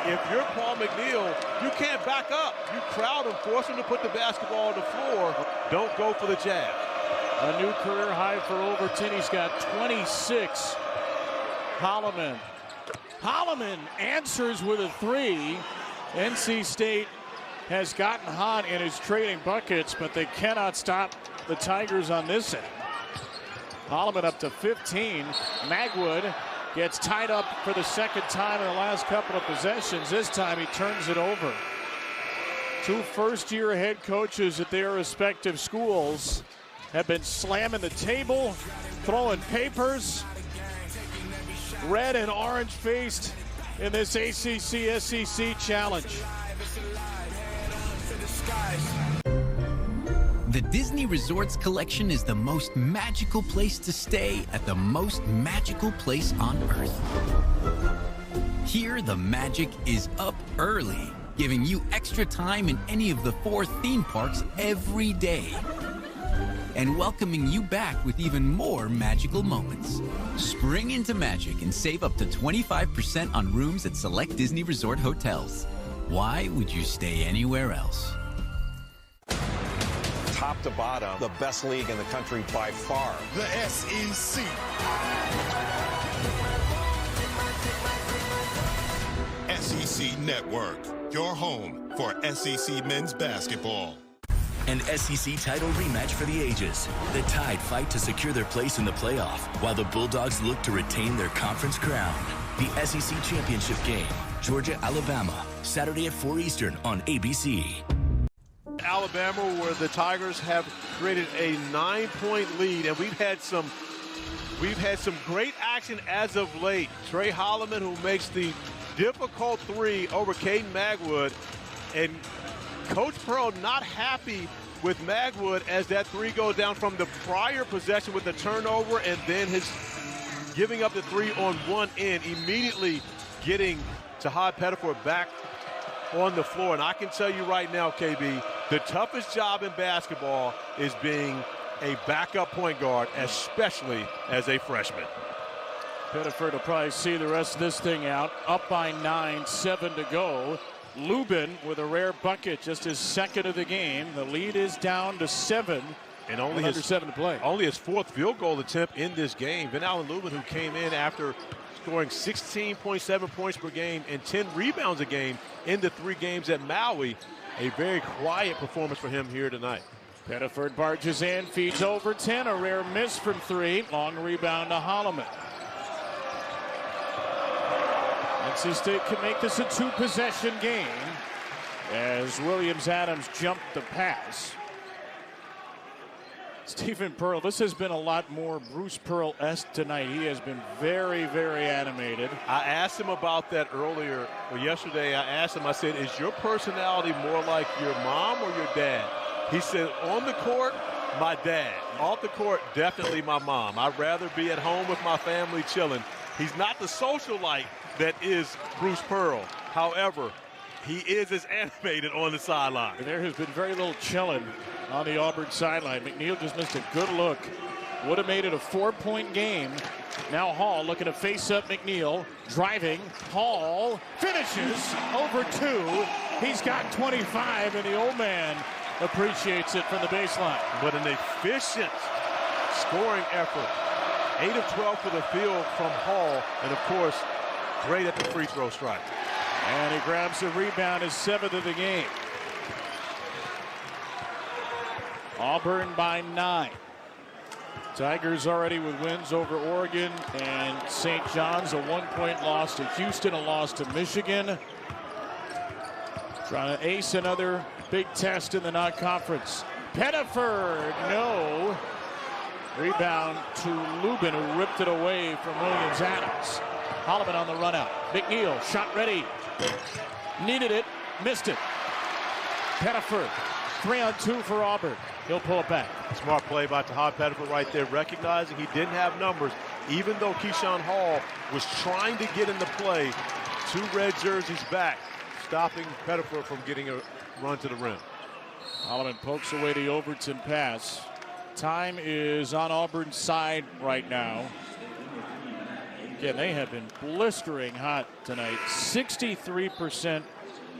If you're Paul McNeil, you can't back up. You crowd him, force him to put the basketball on the floor. Don't go for the jab.
A new career high for Overton. He's got 26. Holloman answers with a three. NC State has gotten hot and is trading buckets, but they cannot stop the Tigers on this end. Holloman up to 15. Magwood gets tied up for the second time in the last couple of possessions. This time he turns it over. Two first-year head coaches at their respective schools have been slamming the table, throwing papers, red and orange-faced in this ACC-SEC challenge.
The Disney Resorts Collection is the most magical place to stay at the most magical place on Earth. Here, the magic is up early, giving you extra time in any of the 4 theme parks every day, and welcoming you back with even more magical moments. Spring into magic and save up to 25% on rooms at select Disney Resort hotels. Why would you stay anywhere else?
Top to bottom, the best league in the country by far.
The SEC. SEC Network, your home for SEC men's basketball.
An SEC title rematch for the ages. The Tide fight to secure their place in the playoff, while the Bulldogs look to retain their conference crown. The SEC Championship game, Georgia-Alabama, Saturday at 4 Eastern on ABC.
Alabama, where the Tigers have created a 9-point lead, and we've had some great action as of late. Trey Holloman, who makes the difficult three over Caden Magwood, and Coach Pearl not happy with Magwood as that three goes down from the prior possession with the turnover, and then his giving up the three on one end, immediately getting Tahad Pettiford back on the floor. And I can tell you right now, KB, the toughest job in basketball is being a backup point guard, especially as a freshman.
Pettiford will probably see the rest of this thing out. Up by 9, 7 to go. Lubin with a rare bucket, just his second of the game. The lead is down to 7.
And only
under 7 to play.
Only his 4th field goal attempt in this game. Ben Allen Lubin, who came in after scoring 16.7 points per game and 10 rebounds a game in the 3 games at Maui. A very quiet performance for him here tonight.
Pettiford barges in, feeds Overton, a rare miss from 3. Long rebound to Holloman. NC State can make this a 2-possession game as Williams-Adams jumped the pass. Stephen Pearl, this has been a lot more Bruce Pearl-esque tonight. He has been very, very animated.
I asked him about that earlier, or yesterday. I asked him, I said, is your personality more like your mom or your dad? He said, on the court, my dad. Off the court, definitely my mom. I'd rather be at home with my family chilling. He's not the socialite that is Bruce Pearl. However, he is as animated on the sideline.
There has been very little chilling on the Auburn sideline. McNeil just missed a good look. Would have made it a 4-point game. Now Hall looking to face up McNeil. Driving. Hall finishes over 2. He's got 25, and the old man appreciates it from the baseline.
But an efficient scoring effort. 8 of 12 for the field from Hall. And, of course, great at the free throw strike.
And he grabs the rebound, his 7th of the game. Auburn by 9. Tigers already with wins over Oregon and St. John's, a 1-point loss to Houston, a loss to Michigan. Trying to ace another big test in the non-conference. Pettiford, no. Rebound to Lubin, who ripped it away from Williams-Adams. Holloman on the run out. McNeil, shot ready. Needed it, missed it. Pettiford, 3-on-2 for Auburn. He'll pull it back.
Smart play by Tahad Pettiford right there, recognizing he didn't have numbers, even though Keyshawn Hall was trying to get into play. 2 red jerseys back, stopping Pettiford from getting a run to the rim.
Holloman pokes away the Overton pass. Time is on Auburn's side right now. Again, they have been blistering hot tonight. 63%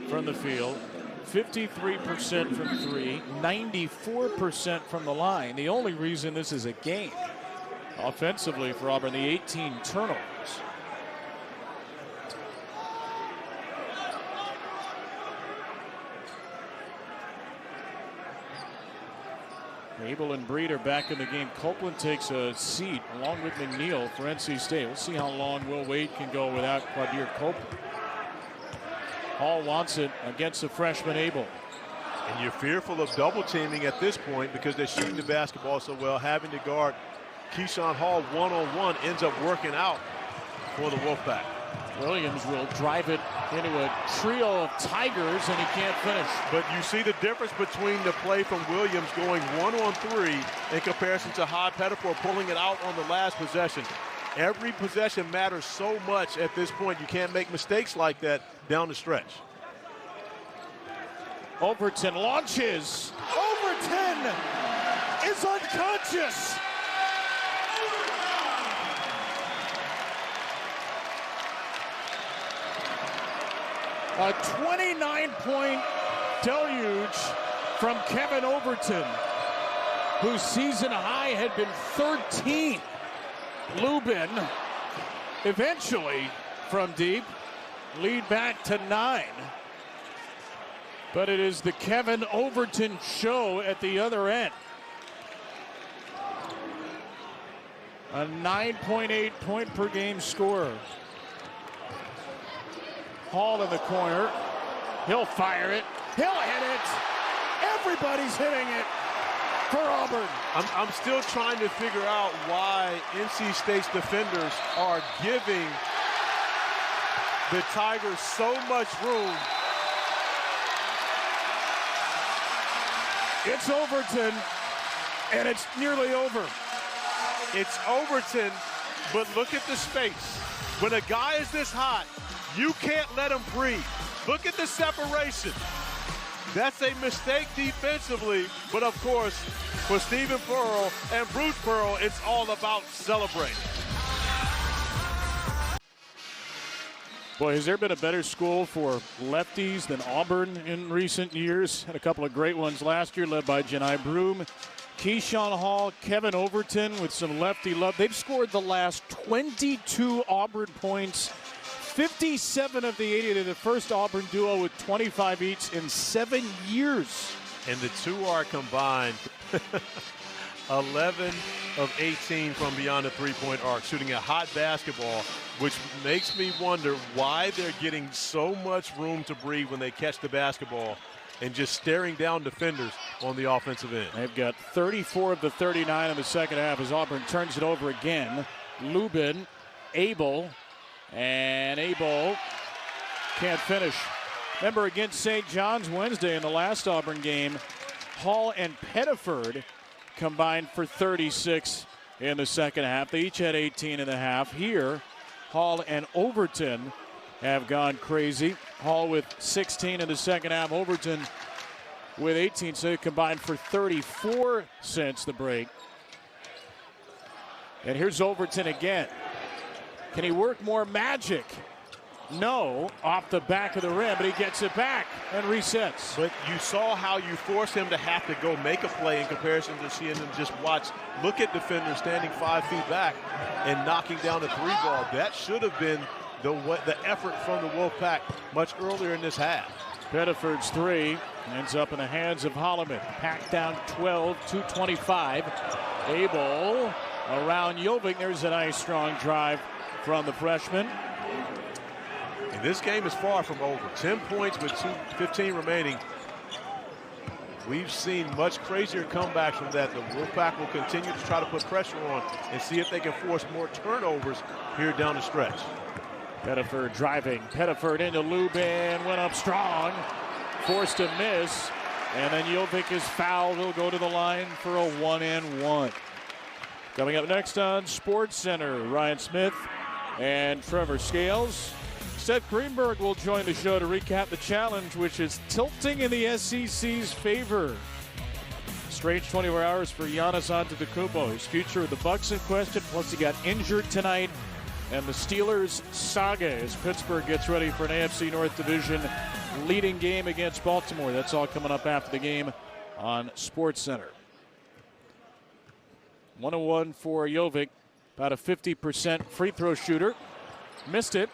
from the field, 53% from 3, 94% from the line. The only reason this is a game offensively for Auburn, the 18 turnovers. Abel and Breed are back in the game. Copeland takes a seat along with McNeil for NC State. We'll see how long Will Wade can go without Quadir Copeland. Hall wants it against the freshman Abel.
And you're fearful of double teaming at this point because they're shooting the basketball so well. Having to guard Keyshawn Hall one-on-one ends up working out for the Wolfpack.
Williams will drive it into a trio of Tigers, and he can't finish.
But you see the difference between the play from Williams going 1-on-3 in comparison to Tahad Pettiford pulling it out on the last possession. Every possession matters so much at this point. You can't make mistakes like that down the stretch.
Overton launches. Overton is unconscious. A 29-point deluge from Kevin Overton, whose season high had been 13. Lubin eventually from deep, lead back to 9. But it is the Kevin Overton show at the other end. A 9.8 point per game scorer. Hall in the corner. He'll fire it. He'll hit it. Everybody's hitting it for Auburn.
I'm still trying to figure out why NC State's defenders are giving the Tigers so much room.
It's Overton, and it's nearly over.
It's Overton, but look at the space. When a guy is this hot, you can't let him breathe. Look at the separation. That's a mistake defensively, but of course, for Stephen Pearl and Bruce Pearl, it's all about celebrating.
Boy, has there been a better school for lefties than Auburn in recent years? Had a couple of great ones last year, led by Janai Broom. Keyshawn Hall, Kevin Overton with some lefty love. They've scored the last 22 Auburn points. 57 of the 80. They're the first Auburn duo with 25 each in 7 years.
And the two are combined 11 of 18 from beyond the three-point arc, shooting a hot basketball, which makes me wonder why they're getting so much room to breathe when they catch the basketball and just staring down defenders on the offensive end.
They've got 34 of the 39 in the second half as Auburn turns it over again. Lubin, Abel, and Abel can't finish. Remember, against St. John's Wednesday in the last Auburn game, Hall and Pettiford combined for 36 in the second half. They each had 18 in the half. Here, Hall and Overton have gone crazy. Hall with 16 in the second half. Overton with 18, so they combined for 34 since the break. And here's Overton again. Can he work more magic? No, off the back of the rim, but he gets it back and resets.
But you saw how you force him to have to go make a play in comparison to seeing him just watch, look at defenders standing 5 feet back and knocking down the three ball. That should have been the effort from the Wolfpack much earlier in this half.
Pettiford's three ends up in the hands of Holloman. Packed down 12, 2:25. Abel around Jovic. There's a nice strong drive from the freshman.
And this game is far from over. 10 points with 2:15 remaining. We've seen much crazier comebacks from that. The Wolfpack will continue to try to put pressure on and see if they can force more turnovers here down the stretch.
Pettiford driving. Pettiford into Lubin. Went up strong. Forced to miss. And then Jovic is fouled. He'll go to the line for a 1-and-1. Coming up next on Sports Center, Ryan Smith and Trevor Scales. Seth Greenberg will join the show to recap the challenge, which is tilting in the SEC's favor. Strange 24 hours for Giannis Antetokounmpo. His future with the Bucks in question, plus he got injured tonight. And the Steelers saga as Pittsburgh gets ready for an AFC North Division leading game against Baltimore. That's all coming up after the game on Sports Center. 101 for Jovic, about a 50% free throw shooter. Missed it.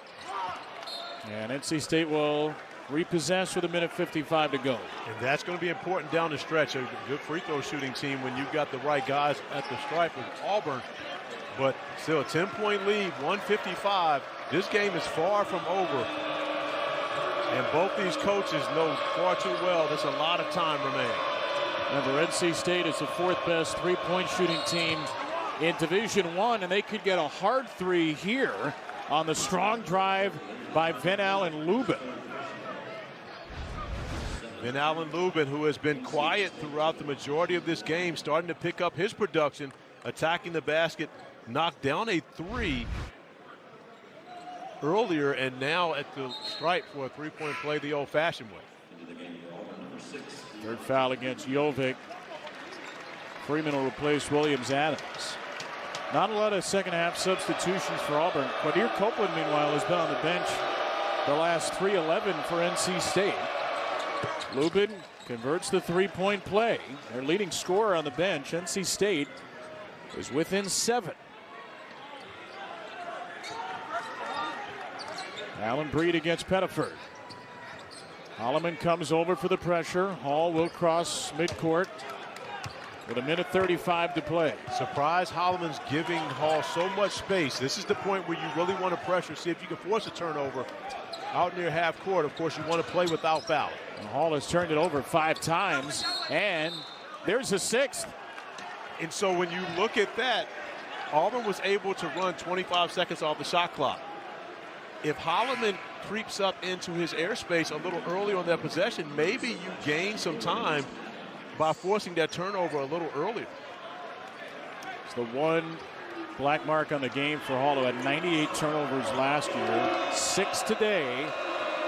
And NC State will repossess with 1:55 to go.
And that's going to be important down the stretch. A good free throw shooting team when you've got the right guys at the stripe with Auburn. But still a 10-point lead, 155. This game is far from over. And both these coaches know far too well there's a lot of time remaining.
Remember, NC State is the fourth best three-point shooting team in Division I, and they could get a hard three here on the strong drive by Ven-Allen Lubin.
Ven-Allen Lubin, who has been quiet throughout the majority of this game, starting to pick up his production, attacking the basket, knocked down a three earlier, and now at the stripe for a three-point play the old-fashioned way.
Third foul against Jovic. Freeman will replace Williams-Adams. Not a lot of second-half substitutions for Auburn. Quadir Copeland, meanwhile, has been on the bench the last 3-11 for NC State. Lubin converts the three-point play. Their leading scorer on the bench, NC State, is within 7. Allen Breed against Pettiford. Holloman comes over for the pressure. Hall will cross midcourt with 1:35 to play.
Surprise, Holloman's giving Hall so much space. This is the point where you really want to pressure, see if you can force a turnover out near half court. Of course, you want to play without foul.
And Hall has turned it over 5 times, and there's a 6th.
And so when you look at that, Auburn was able to run 25 seconds off the shot clock. If Holloman creeps up into his airspace a little early on that possession, maybe you gain some time by forcing that turnover a little earlier.
It's the one black mark on the game for Hall, who had 98 turnovers last year, 6 today.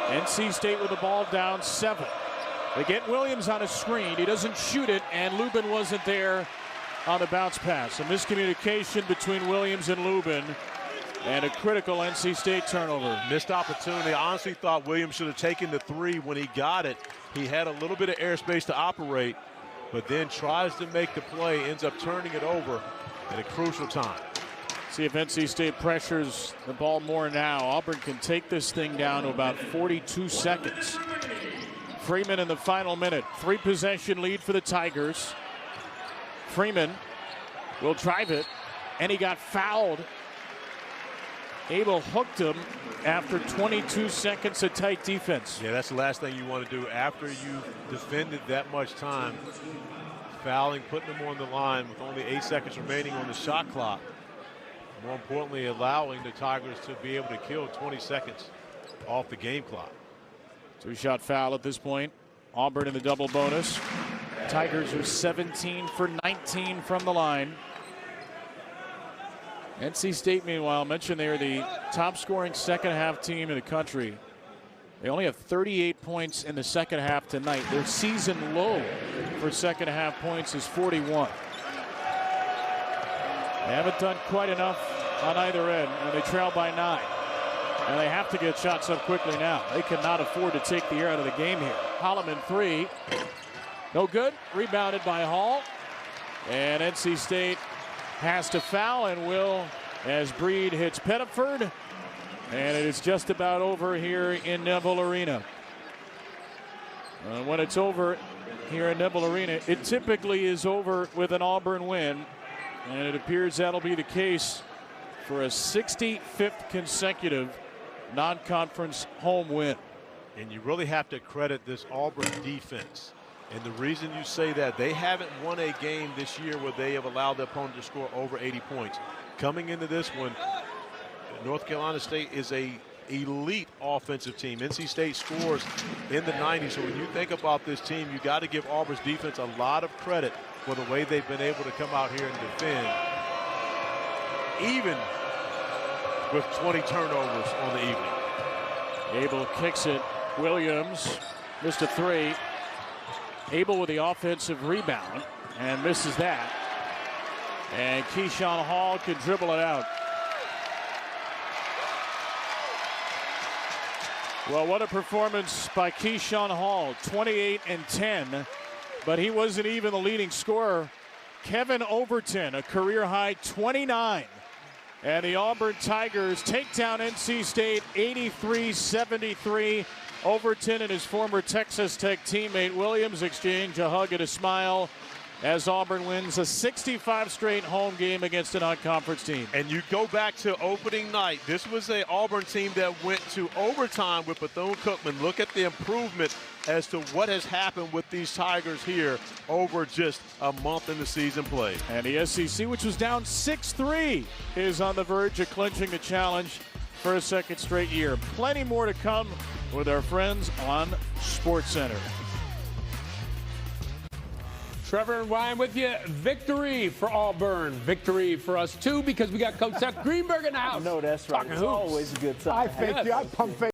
NC State with the ball down 7. They get Williams on a screen. He doesn't shoot it, and Lubin wasn't there on the bounce pass. A miscommunication between Williams and Lubin, and a critical NC State turnover.
Missed opportunity. I honestly thought Williams should have taken the three when he got it. He had a little bit of airspace to operate, but then tries to make the play, ends up turning it over at a crucial time.
See if NC State pressures the ball more now. Auburn can take this thing down to about 42 seconds. Freeman in the final minute. 3-possession lead for the Tigers. Freeman will drive it, and he got fouled. Abel hooked him after 22 seconds of tight defense.
Yeah, that's the last thing you want to do after you've defended that much time. Fouling, putting them on the line with only 8 seconds remaining on the shot clock. More importantly, allowing the Tigers to be able to kill 20 seconds off the game clock.
2-shot foul at this point. Auburn in the double bonus. Tigers are 17 for 19 from the line. NC State, meanwhile, mentioned they are the top scoring second half team in the country. They only have 38 points in the second half tonight. Their season low for second half points is 41. They haven't done quite enough on either end, and they trail by 9. And they have to get shots up quickly now. They cannot afford to take the air out of the game here. Holloman 3. No good. Rebounded by Hall. And NC State has to foul and will as Breed hits Pettiford. And it is just about over here in Neville Arena. When it's over here in Neville Arena, it typically is over with an Auburn win. And it appears that'll be the case for a 65th consecutive non-conference home win.
And you really have to credit this Auburn defense. And the reason you say that, they haven't won a game this year where they have allowed the opponent to score over 80 points. Coming into this one, North Carolina State is a elite offensive team. NC State scores in the 90s. So when you think about this team, you got to give Auburn's defense a lot of credit for the way they've been able to come out here and defend, even with 20 turnovers on the evening.
Abel kicks it. Williams missed a three. Abel with the offensive rebound and misses that. And Keyshawn Hall can dribble it out. Well, what a performance by Keyshawn Hall. 28 and 10, but he wasn't even the leading scorer. Kevin Overton, a career high 29. And the Auburn Tigers take down NC State 83-73. Overton and his former Texas Tech teammate Williams exchange a hug and a smile as Auburn wins a 65 straight home game against a non-conference team.
And you go back to opening night. This was an Auburn team that went to overtime with Bethune-Cookman. Look at the improvement as to what has happened with these Tigers here over just a month in the season play.
And the SEC, which was down 6-3, is on the verge of clinching the challenge for a second straight year. Plenty more to come with our friends on SportsCenter.
Trevor and Ryan with you. Victory for Auburn. Victory for us, too, because we got Coach Seth Greenberg in the house.
No, that's right. It's always a good time.
I pump fake.